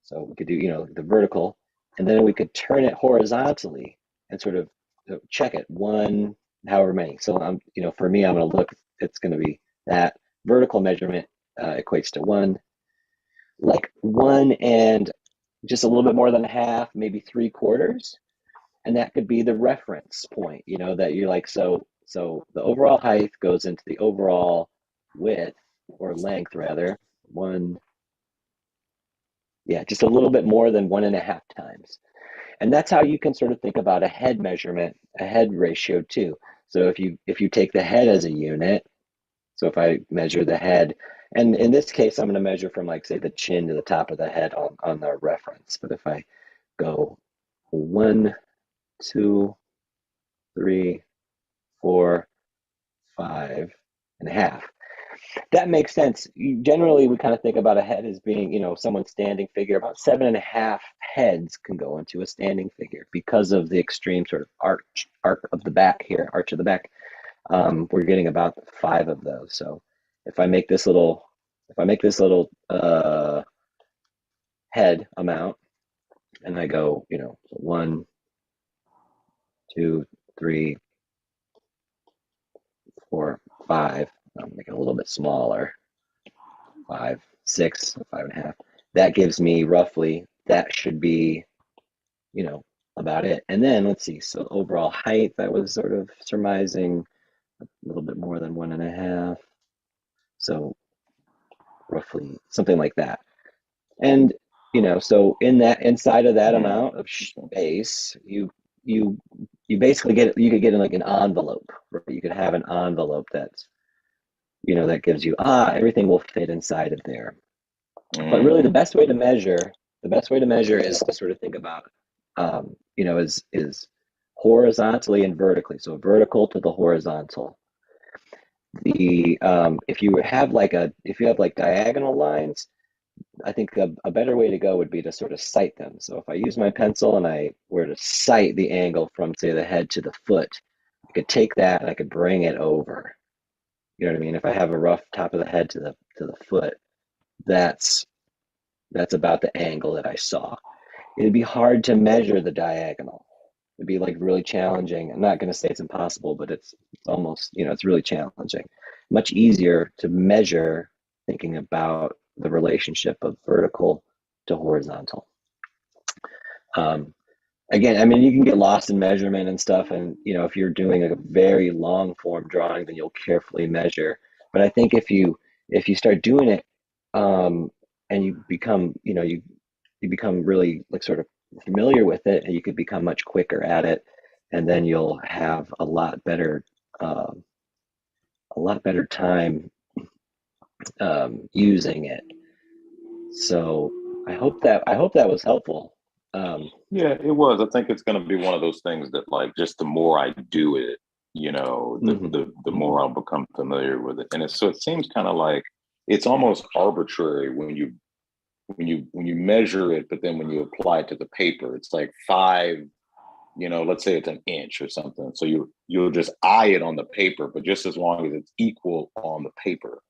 So we could do, the vertical, and then we could turn it horizontally and sort of check it one, however many. So for me, I'm going to look. It's going to be that vertical measurement equates to one, like one and just a little bit more than a half, maybe three quarters, and that could be the reference point. That you're like, so the overall height goes into the overall width or length rather. One, yeah, just a little bit more than one and a half times. And that's how you can sort of think about a head measurement, a head ratio too. So if you take the head as a unit, so if I measure the head, and in this case, I'm going to measure from, like, say, the chin to the top of the head on the reference. But if I go one, two, three, four, five and a half, that makes sense. Generally, we kind of think about a head as being, someone's standing figure. About seven and a half heads can go into a standing figure because of the extreme sort of arc of the back here, arch of the back. We're getting about five of those. So if I make this little, head amount, and I go, one, two, three, four, five. I'll make it a little bit smaller. Five, six, five and a half. That gives me roughly, that should be, you know, about it. And then let's see. So overall height, that was sort of surmising a little bit more than one and a half. So roughly something like that. And, so in that, inside of that Yeah. amount of space, you you basically you could get in like an envelope, right? You could have an envelope that's, that gives you, everything will fit inside of there. But really, Mm. the best way to measure is to sort of think about, is horizontally and vertically. So vertical to the horizontal. The if you have like diagonal lines, I think a better way to go would be to sort of sight them. So if I use my pencil and I were to sight the angle from, say, the head to the foot, I could take that and I could bring it over. You know what I mean? If I have a rough top of the head to the foot, that's that's about the angle that I saw. It'd be hard to measure the diagonal. It'd be like really challenging. I'm not going to say it's impossible, but it's almost, it's really challenging. Much easier to measure thinking about the relationship of vertical to horizontal. Um, Again, I mean, you can get lost in measurement and stuff, and if you're doing a very long form drawing, then you'll carefully measure. But I think if you start doing it, and you become, you become really, like, sort of familiar with it, and you could become much quicker at it, and then you'll have um, a lot better time using it. So I hope that was helpful. Um, Yeah, it was. I think it's going to be one of those things that, like, just the more I do it, mhm. the more I'll become familiar with it. And so it seems kind of like it's almost arbitrary when you measure it, but then when you apply it to the paper, it's like five. Let's say it's an inch or something. So you'll just eye it on the paper, but just as long as it's equal on the paper,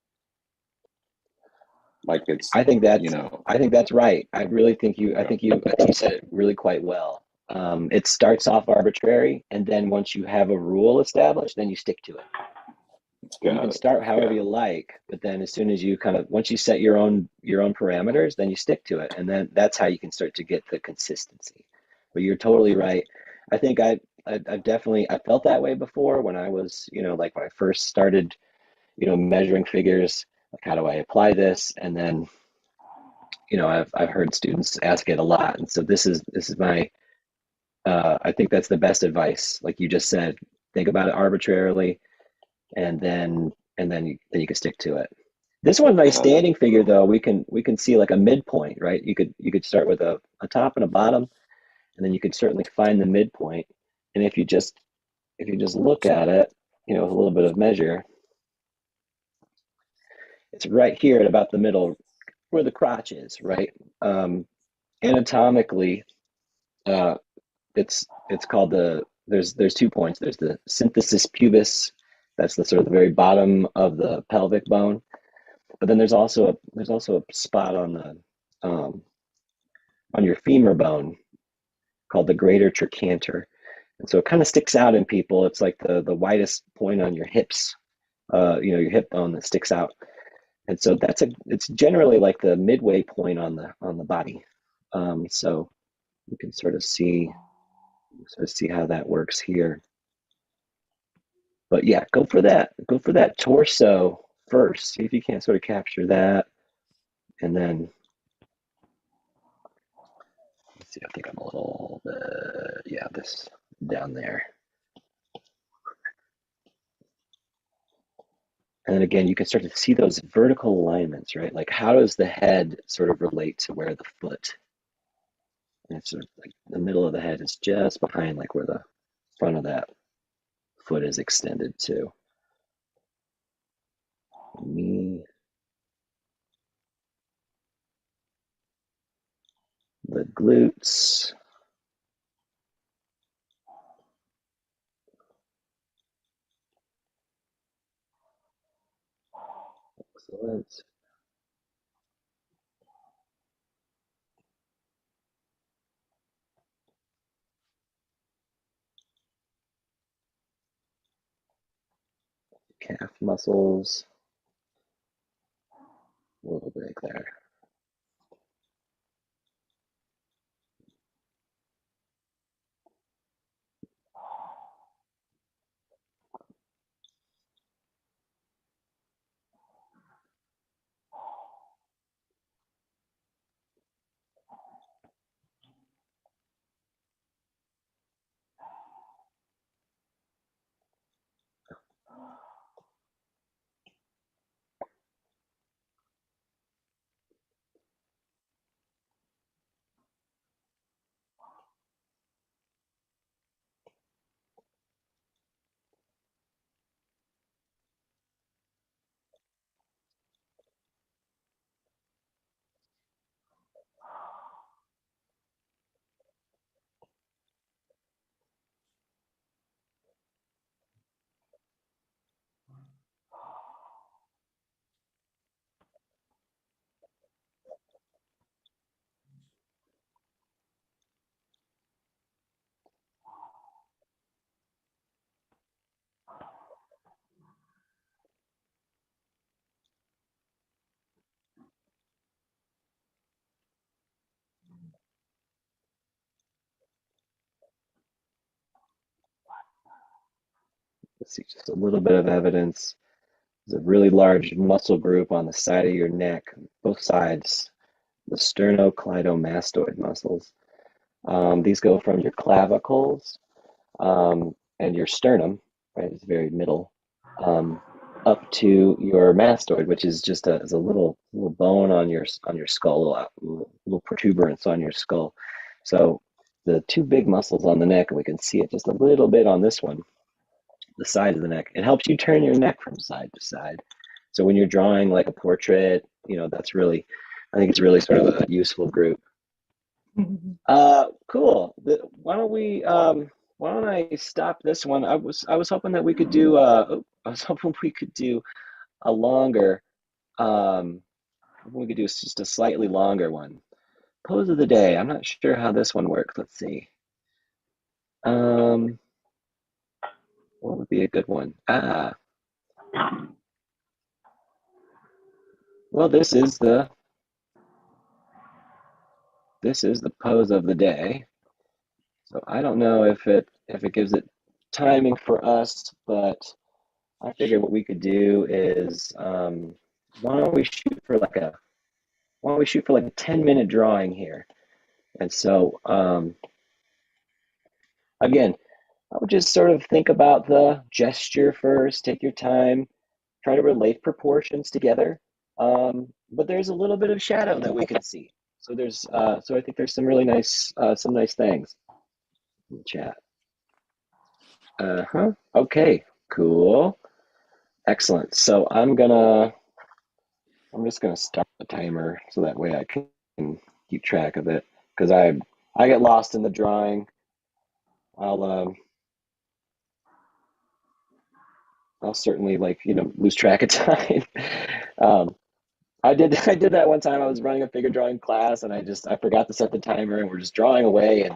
like it's I think you that's know. I think that's right. I think you said it really quite well. It starts off arbitrary, and then once you have a rule established, then you stick to it. You can Got it. start however Got you it. like, but then as soon as you kind of once you set your own parameters, then you stick to it, and then that's how you can start to get the consistency. But you're totally right. I think I definitely I felt that way before when I was, like when I first started, measuring figures. Like, how do I apply this? And then, I've heard students ask it a lot, and so this is my I think that's the best advice. Like you just said, think about it arbitrarily, and then you can stick to it. This one's my Uh, standing figure though. We can see like a midpoint, right? You could start with a top and a bottom, and then you could certainly find the midpoint. And if you just look at it, with a little bit of measure, it's right here at about the middle where the crotch is, right? Anatomically, uh, it's called there's 2 points. There's the synthesis pubis, that's the sort of the very bottom of the pelvic bone, but then there's also a spot on your femur bone called the greater trochanter, and so it kind of sticks out in people. It's like the widest point on your hips, your hip bone that sticks out, and so it's generally like the midway point on the body. So you can sort of see how that works here. But yeah, go for that torso first. See if you can't sort of capture that, and then let's see. I think I'm a little, yeah, this down there. And then again, you can start to see those vertical alignments, right? Like how does the head sort of relate to where the foot? And it's sort of like the middle of the head is just behind, like where the front of that foot is extended to. Knee, the glutes. Excellent. Calf muscles, a little bit there. Let's see, just a little bit of evidence. There's a really large muscle group on the side of your neck, both sides, the sternocleidomastoid muscles. These go from your clavicles and your sternum, right, it's very middle, um, up to your mastoid, which is just is a little bone on your skull, a little protuberance on your skull. So the two big muscles on the neck, and we can see it just a little bit on this one, the side of the neck. It helps you turn your neck from side to side. So when you're drawing like a portrait, that's really, I think it's really sort of a useful group. Cool. Why don't I stop this one? I was hoping that we could do I was hoping we could do a longer um we could do just a slightly longer one. Pose of the day. I'm not sure how this one works. Let's see. Um what would be a good one? Well, this is the pose of the day. So I don't know if it gives it timing for us, but I figure what we could do is why don't we shoot for like a why don't we shoot for like a 10-minute drawing here? And so again, I would just sort of think about the gesture first, take your time, try to relate proportions together. But there's a little bit of shadow that we can see. So so I think there's some nice things in the chat. Uh-huh. Okay, cool. Excellent. So I'm just gonna start the timer so that way I can keep track of it because I get lost in the drawing. I'll I'll certainly lose track of time. um, I did that one time. I was running a figure drawing class and I forgot to set the timer and we're just drawing away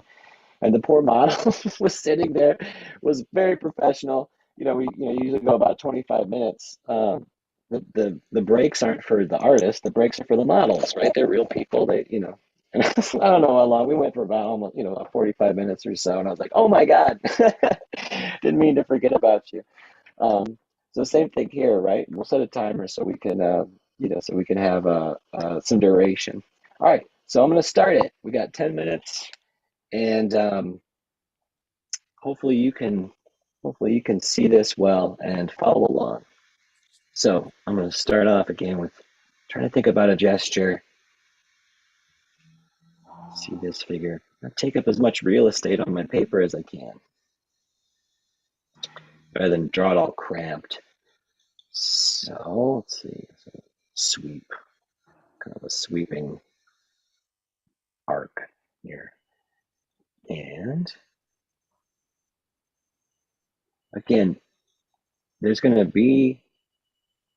and the poor model was sitting there, was very professional. We usually go about 25 minutes. The breaks aren't for the artist. The breaks are for the models, right? They're real people. And I don't know how long we went for about almost 45 minutes or so. And I was like, oh my God, didn't mean to forget about you. So same thing here, right? We'll set a timer so we can so we can have some duration. All right, so I'm gonna start it. We got 10 minutes, and hopefully you can hopefully you can see this well and follow along. So I'm going to start off again with trying to think about a gesture. See this figure. I take up as much real estate on my paper as I can, rather than draw it all cramped. So let's see. So sweep, kind of a sweeping arc here, and again, there's going to be.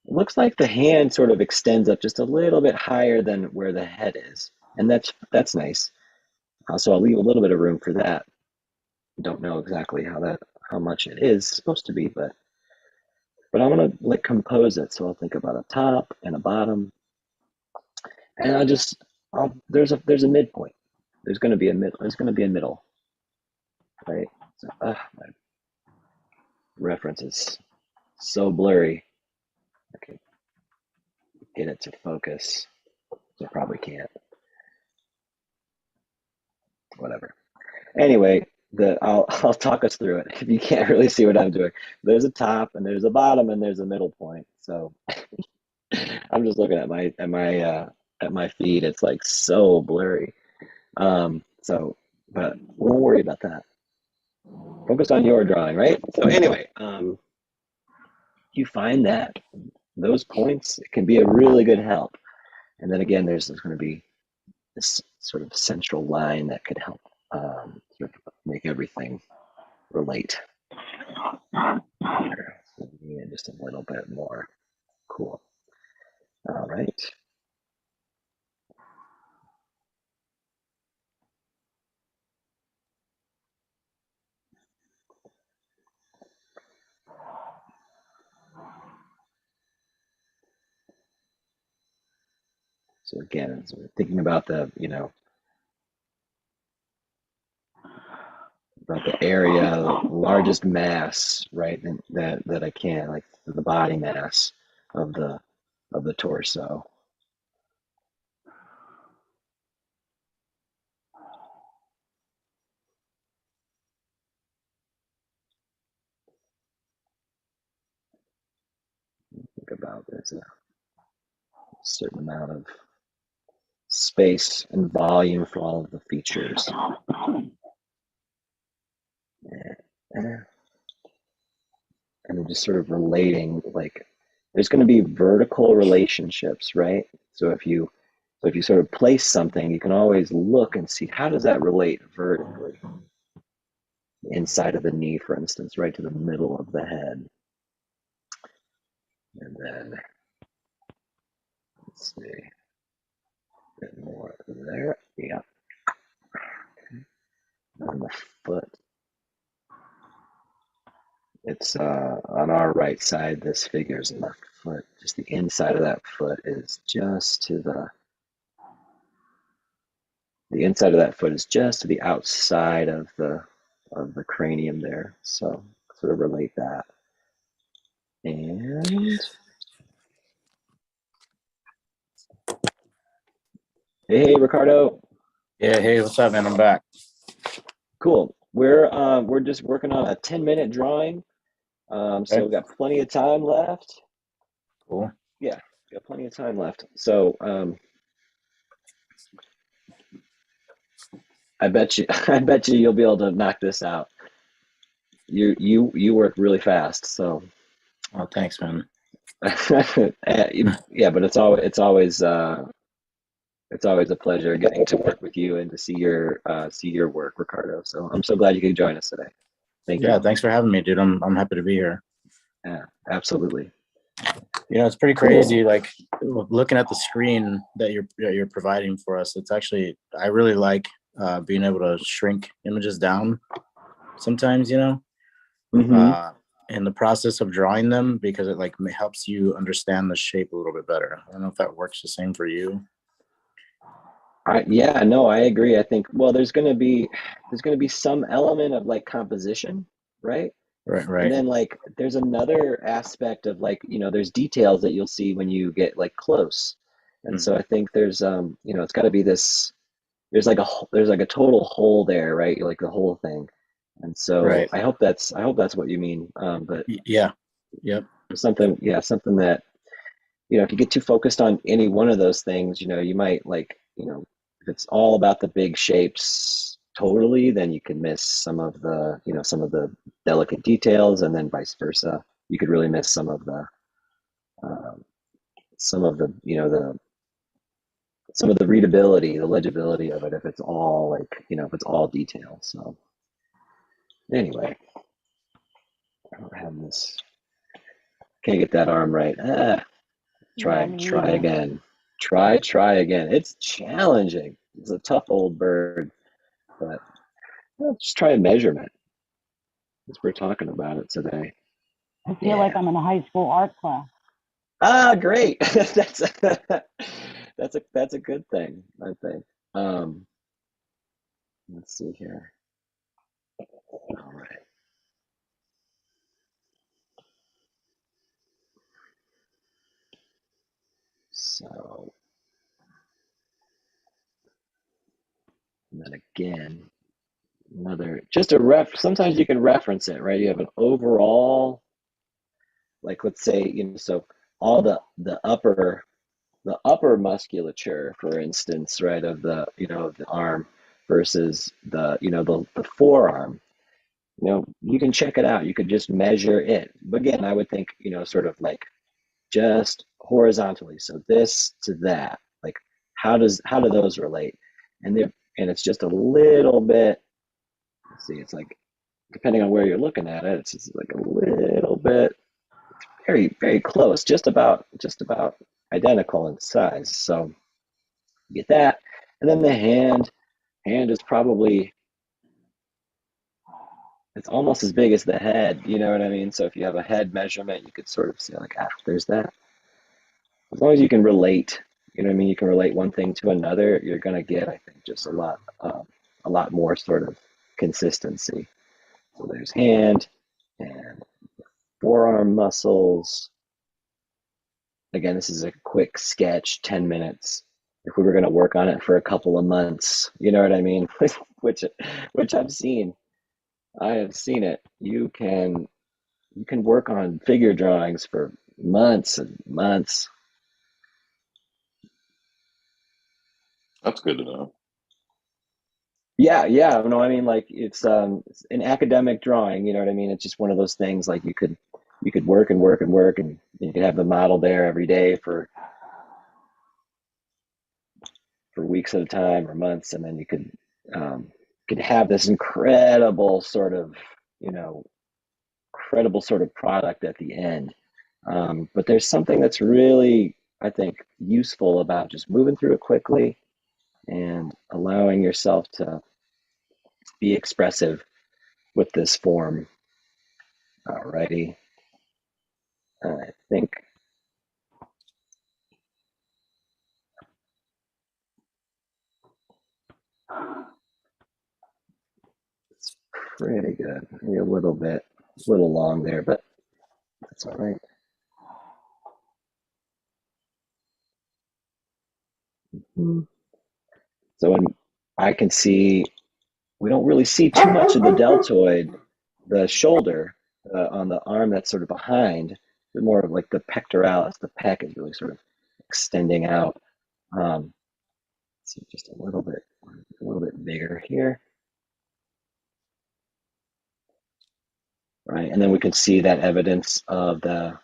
It looks like the hand sort of extends up just a little bit higher than where the head is, and that's nice. So I'll leave a little bit of room for that. Don't know exactly how much it is supposed to be, but I'm gonna like compose it. So I'll think about a top and a bottom, and there's a midpoint. There's gonna be a middle, right? So my reference is so blurry. I can get it to focus. I probably can't. Whatever. Anyway, I'll talk us through it if you can't really see what I'm doing. There's a top and there's a bottom and there's a middle point. So I'm just looking at my feed. It's like so blurry. So but we won't worry about that. Focus on your drawing, right? So anyway, you find that those points can be a really good help. And then again, there's going to be this sort of central line that could help sort of make everything relate. Here. So just a little bit more. Cool. All right. So again, so we're thinking about about the area, largest mass, right? And that I can, like the body mass of the torso. Think about there's a certain amount of space and volume for all of the features. And just sort of relating, like there's going to be vertical relationships, right? So if you sort of place something, you can always look and see how does that relate vertically inside of the knee, for instance, right to the middle of the head. And then let's see, a bit more there. Yeah. On the foot, it's on our right side. This figure's left foot. Just the inside of that foot is just to the inside of that foot is just to the outside of the cranium there. So sort of relate that. And hey, Ricardo. Yeah, hey, what's up, man? I'm back. Cool. We're just working on a 10-minute drawing. So Okay, we've got plenty of time left. cool. Yeah. got plenty of time left. So I bet you, I bet you, you'll be able to knock this out. You work really fast, so Oh, thanks, man. yeah. But it's always a pleasure getting to work with you and to see your work, Ricardo. So I'm so glad you could join us today. Thank Yeah, you. thanks for having me, dude. I'm happy to be here. Yeah, absolutely. It's pretty Cool. crazy. Like looking at the screen that you're providing for us. It's actually I really like being able to shrink images down sometimes. Hmm. In the process of drawing them because it like helps you understand the shape a little bit better. I don't know if that works the same for you. Yeah, no, I agree. I think, well, there's going to be some element of like composition, right? Right, And right. then like there's another aspect of like, there's details that you'll see when you get like close. And so Mhm. I think there's it's got to be this there's like a total whole there, right? Like the whole thing. And so Right. I hope that's what you mean. But Yeah. Yep. something, yeah, something that if you get too focused on any one of those things, you might like, if it's all about the big shapes totally, then you can miss some of the delicate details, and then vice versa. You could really miss um, some of some of the readability, the legibility of it if it's all like, if it's all detail. So anyway, I don't have this. Can't get that arm right. Yeah, me Try neither. again. Try again. It's challenging. It's a tough old bird, but just try a measurement as we're talking about it today. I feel like Yeah. I'm in a high school art class. Ah, great. That's a good thing, I think. Um, let's see here. All right. So, and then again, another just a sometimes you can reference it, right? You have an overall, like let's say, so all the upper musculature, for instance, right, of of the arm versus the forearm. You can check it out. You could just measure it. But again, I would think, sort of like just horizontally. So this to that, like how do those relate? And it's just a little bit. Let's see, it's like depending on where you're looking at it, it's just like a little bit, very very close, just about identical in size. So you get that, and then the hand is probably it's almost as big as the head. You know what I mean? So if you have a head measurement, you could sort of say like, there's that. As long as you can relate, you know what I mean? You can relate one thing to another. You're gonna get, I think, just a lot more sort of consistency. So there's hand and forearm muscles. Again, this is a quick sketch, 10 minutes. If we were going to work on it for a couple of months, you know what I mean? which which I've seen. I have seen it. You can work on figure drawings for months and months. That's good to know. Yeah, yeah. No, I mean like it's an academic drawing, you know what I mean? It's just one of those things like you could work and work and work, and you could have the model there every day for weeks at a time or months, and then could have this you know, incredible sort of product at the end. But there's something that's really, I think, useful about just moving through it quickly and allowing yourself to be expressive with this form. Alrighty. I think it's pretty good. Maybe a little long there, but that's all right. So when I can see, we don't really see too much of the deltoid, the shoulder on the arm that's sort of behind, but more of like the pectoralis. The pec is really sort of extending out. Let's see, just a little bit bigger here. Right, and then we can see that evidence of the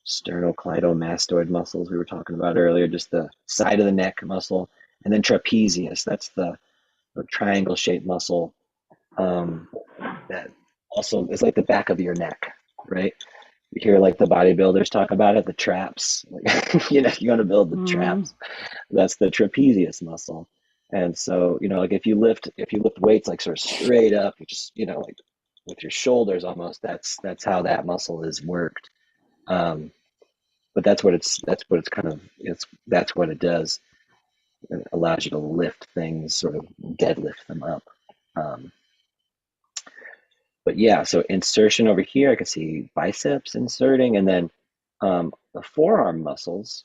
sternocleidomastoid muscles we were talking about earlier, just the side of the neck muscle, and then trapezius, that's the triangle-shaped muscle that also is like the back of your neck, right? You hear like the bodybuilders talk about it, the traps. Like, you know, if you want to build the traps, that's the trapezius muscle. And so, you know, like if you lift weights like sort of straight up, you just, you know, like with your shoulders almost, that's how that muscle is worked. But that's what it's kind of, that's what it does. It allows you to lift things, sort of deadlift them up. But yeah, so insertion over here, I can see biceps inserting, and then the forearm muscles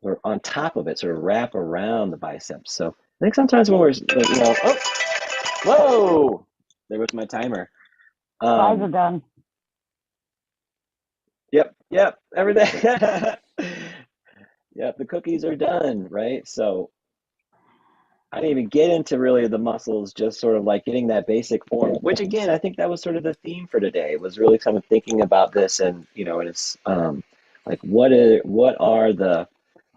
are on top of it, sort of wrap around the biceps. So I think sometimes when we're, you know, oh, whoa, there was my timer. Fries are done. Yep, everything. Yep, the cookies are done, right? So I didn't even get into really the muscles, just sort of like getting that basic form, which again, I think that was sort of the theme for today, was really kind of thinking about this. And, you know, and it's like, what are the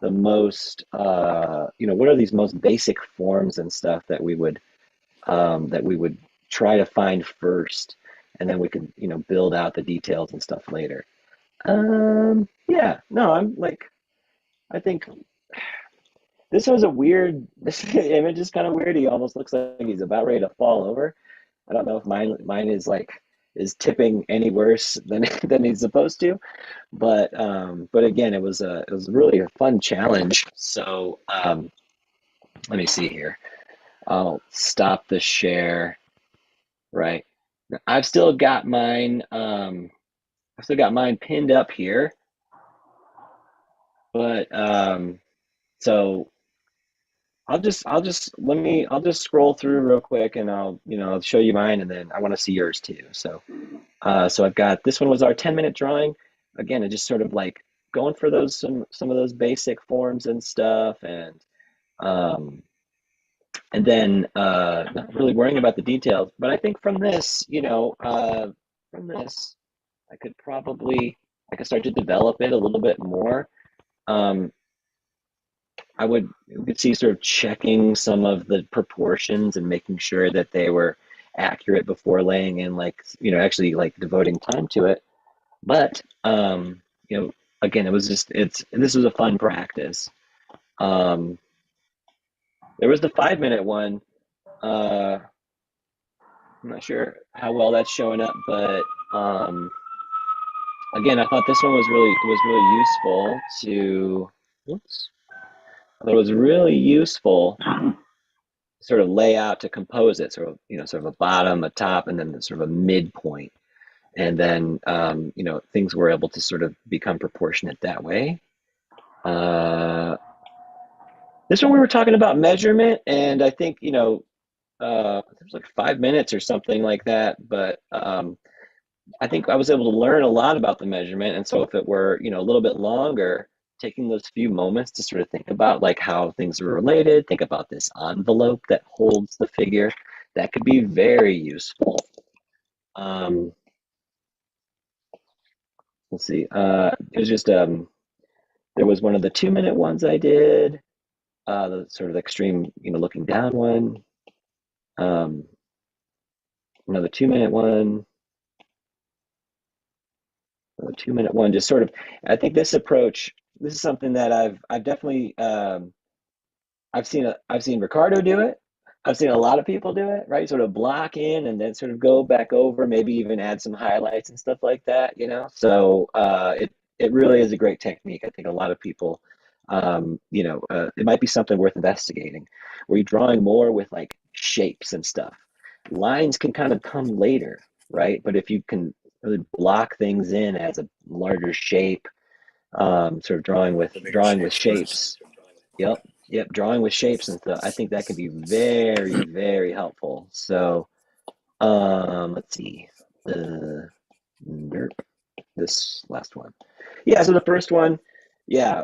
most, you know, what are these most basic forms and stuff that we would try to find first, and then we can, you know, build out the details and stuff later. Yeah, no, I'm like, I think this was a weird, this image is kind of weird. He almost looks like he's about ready to fall over. I don't know if mine is tipping any worse than than he's supposed to, but again, it was really a fun challenge. So let me see here. I'll stop the share. Right. I've still got mine. I've still got mine pinned up here, but so I'll just scroll through real quick, and I'll show you mine, and then I want to see yours too. So so I've got, this one was our 10-minute drawing. Again, it just sort of like going for those some of those basic forms and stuff, and then not really worrying about the details. But I think from this, you know, from this, I could start to develop it a little bit more. We could see sort of checking some of the proportions and making sure that they were accurate before laying in, like, you know, actually like devoting time to it. But you know, again, this was a fun practice. There was the 5-minute one. I'm not sure how well that's showing up, but again, I thought this one was really useful to. Whoops. I thought it was really useful to sort of lay out, to compose it, sort of, you know, sort of a bottom, a top, and then sort of a midpoint. And then, you know, things were able to sort of become proportionate that way. This one we were talking about measurement, and I think, you know, it was like 5 minutes or something like that, but I think I was able to learn a lot about the measurement. And so if it were, you know, a little bit longer, taking those few moments to sort of think about like how things are related, think about this envelope that holds the figure, that could be very useful. Let's see, it was just, there was one of the 2-minute ones I did, the sort of extreme, you know, looking down one, another 2-minute one, another 2-minute one, just sort of, I think this approach, this is something that I've definitely, I've seen Ricardo do it. I've seen a lot of people do it, right? Sort of block in and then sort of go back over, maybe even add some highlights and stuff like that, you know? So it really is a great technique. I think a lot of people, you know, it might be something worth investigating, where you're drawing more with like shapes and stuff. Lines can kind of come later, right? But if you can really block things in as a larger shape, sort of drawing with shapes. Yep, drawing with shapes and stuff. I think that can be very, very helpful. So, let's see. This last one. Yeah, so the first one, yeah,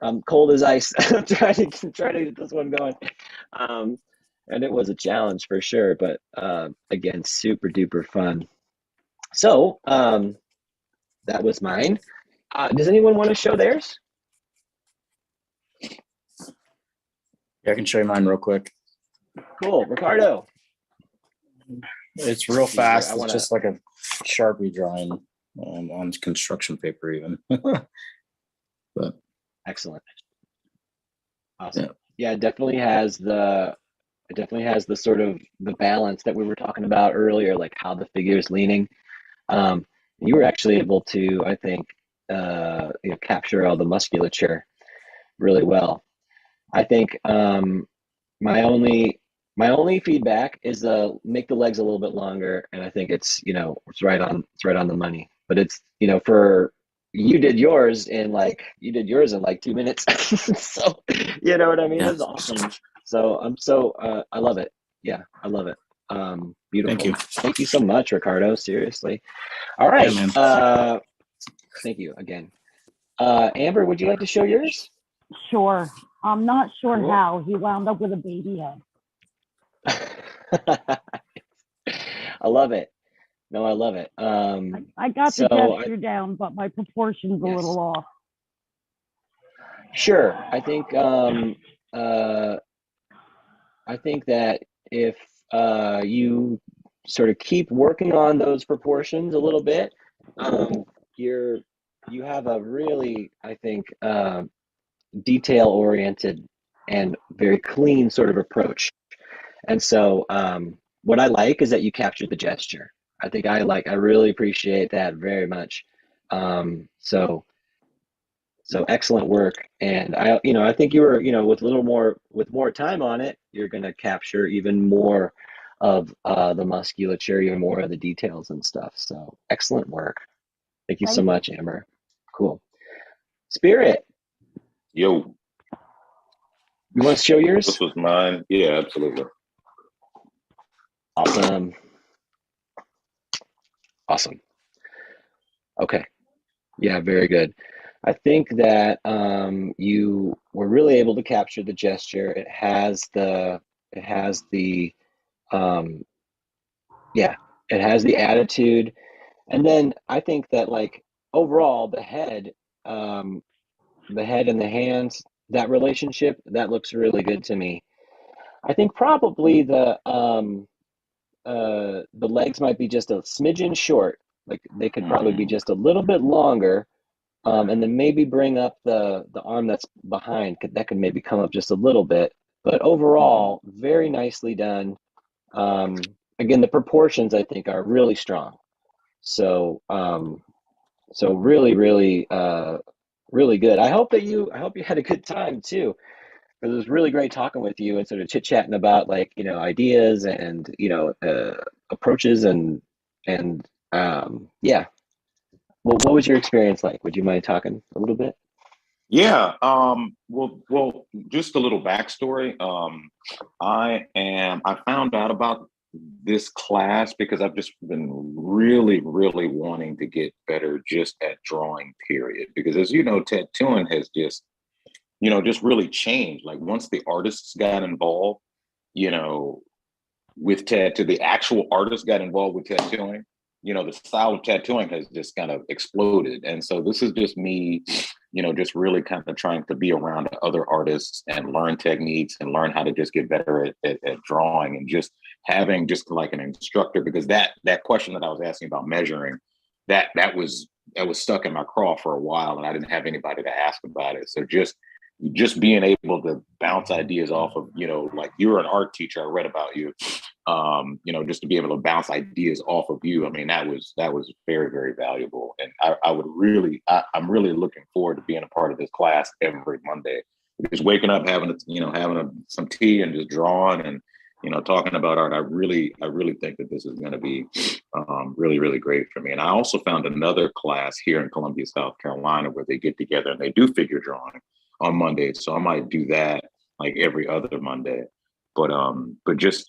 I'm cold as ice. I'm trying to get this one going. And it was a challenge for sure, but again, super duper fun. So that was mine. Does anyone want to show theirs? Yeah, I can show you mine real quick. Cool, Ricardo. It's real See here, fast. I It's wanna- just like a Sharpie drawing on construction paper, even. But Excellent. Awesome. Yeah, it definitely has the sort of the balance that we were talking about earlier, like how the figure is leaning. You were actually able to, I think, capture all the musculature really well. I think my only feedback is make the legs a little bit longer, and I think it's right on the money. But it's for you did yours in like 2 minutes, so you know what I mean. Yeah. It's awesome. So I love it. Yeah, I love it. Beautiful. Thank you so much, Ricardo. Seriously. All right. Yeah, man. Thank you again. Amber, would you like to show yours? Sure. I'm not sure Cool. how he wound up with a baby head. I love it. No, I love it. I got the gesture down, but my proportions a Yes. little off. Sure. I think that if you sort of keep working on those proportions a little bit, you have a really, I think, detail-oriented and very clean sort of approach. And so what I like is that you captured the gesture. I really appreciate that very much. So excellent work. And I think you were, with more time on it, you're going to capture even more of the musculature, even more of the details and stuff. So excellent work. Thank you so much, Amber. Cool. Spirit. Yo. You want to show yours? This was mine. Yeah, absolutely. Awesome. Okay. Yeah, very good. I think that you were really able to capture the gesture. It has the attitude. And then I think that like overall the head and the hands, that relationship, that looks really good to me. I think probably the legs might be just a smidgen short. Like they could probably be just a little bit longer. And then maybe bring up the arm that's behind. That could maybe come up just a little bit. But overall, very nicely done. Again, the proportions I think are really strong. So really, really, really good. I hope you had a good time too. It was really great talking with you and sort of chit chatting about like ideas and approaches and yeah. What was your experience like? Would you mind talking a little bit? Yeah. Well, just a little backstory. I found out about this class because I've just been really, really wanting to get better just at drawing, period. Because as you know, tattooing has just really changed. Like once the artists got involved, with tattoo, the actual artists got involved with tattooing, the style of tattooing has just kind of exploded. And so this is just me, just really kind of trying to be around other artists and learn techniques and learn how to just get better at drawing, and just having just like an instructor, because that question that I was asking about measuring, that was stuck in my craw for a while, and I didn't have anybody to ask about it. So just being able to bounce ideas off of, like you're an art teacher, I read about you, just to be able to bounce ideas off of you. I mean, that was very, very valuable. And I'm really looking forward to being a part of this class every Monday, because waking up, having some tea and just drawing and, talking about art. I really think that this is going to be really, really great for me. And I also found another class here in Columbia, South Carolina, where they get together and they do figure drawing on Mondays. So I might do that like every other Monday. But just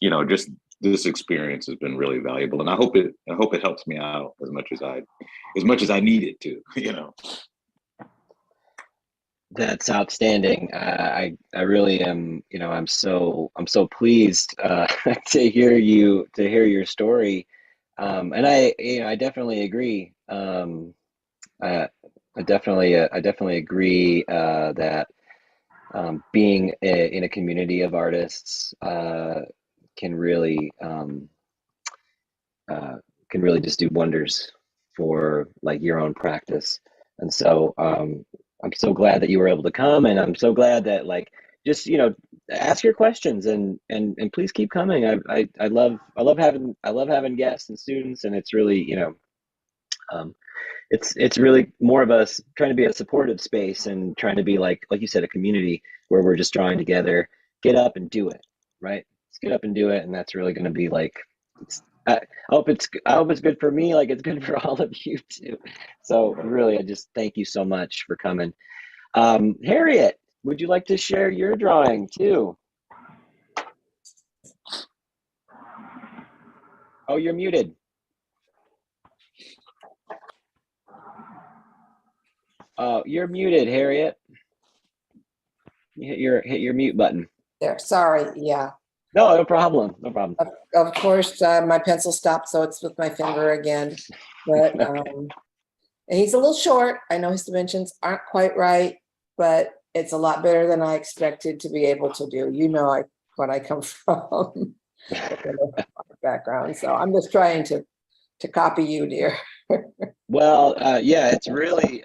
this experience has been really valuable, and I hope it helps me out as much as I need it to. That's outstanding. I really am, I'm so pleased to hear your story. And I definitely agree. I definitely agree that being in a community of artists can really uh, can really just do wonders for like your own practice. And so I'm so glad that you were able to come, and I'm so glad that like just ask your questions and please keep coming. I love having guests and students, and it's really um, it's really more of us trying to be a supportive space and trying to be like you said, a community where we're just drawing together, get up and do it, right? Just get up and do it, and that's really going to be like I hope it's good for me, like it's good for all of you too. So really, I just thank you so much for coming. Harriet, would you like to share your drawing too? Oh, you're muted. Oh, you're muted, Harriet. You hit your mute button. There, sorry, yeah. No, no problem. No problem. Of course, my pencil stopped, so it's with my finger again. But Okay. and he's a little short. I know his dimensions aren't quite right, but it's a lot better than I expected to be able to do. What I come from, background. So I'm just trying to copy you, dear. Well, yeah, it's really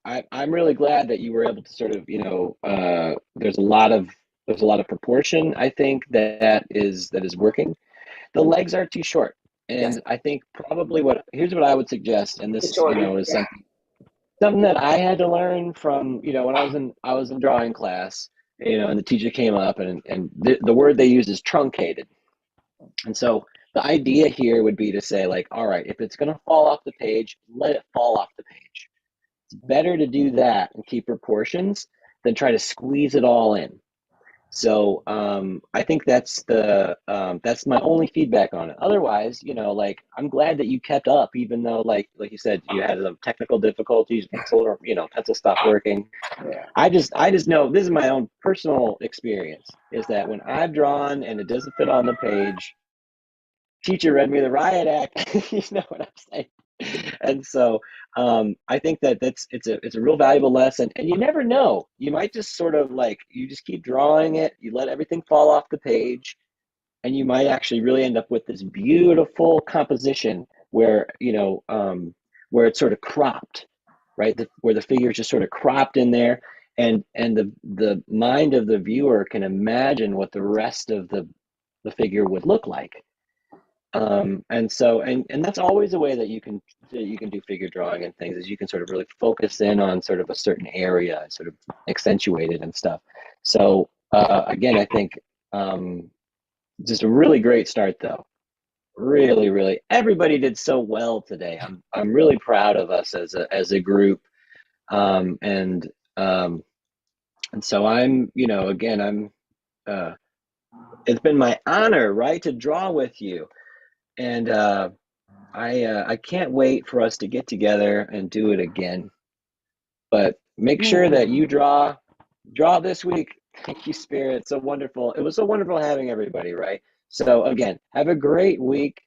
I'm really glad that you were able to sort of, there's a lot of proportion, I think, that is working. The legs are too short. Yes, And I think probably here's what I would suggest, and it's this, shorter. is Yeah. something that I had to learn from, when I was in drawing class, and the teacher came up and the word they use is truncated. And so the idea here would be to say like, all right, if it's going to fall off the page, let it fall off the page. It's better to do that and keep proportions than try to squeeze it all in. So I think that's my only feedback on it. Otherwise, like I'm glad that you kept up, even though like you said, you had some technical difficulties, pencil stopped working. Yeah. I just know this is my own personal experience is that when I've drawn and it doesn't fit on the page, teacher read me the riot act. You know what I'm saying? And so I think that it's a real valuable lesson, and you never know. You might just sort of like you just keep drawing it, you let everything fall off the page, and you might actually really end up with this beautiful composition where it's sort of cropped, right? Where the figure is just sort of cropped in there, and the mind of the viewer can imagine what the rest of the figure would look like. And so and that's always a way that you can do figure drawing and things is you can sort of really focus in on sort of a certain area and sort of accentuate it and stuff. So again, I think just a really great start though. Really, really, everybody did so well today. I'm really proud of us as a group. Um, and um, and so again, uh, it's been my honor, right, to draw with you. And I can't wait for us to get together and do it again. But make sure that you draw this week. Thank you, Spirit. So wonderful. It was so wonderful having everybody, right? So again, have a great week.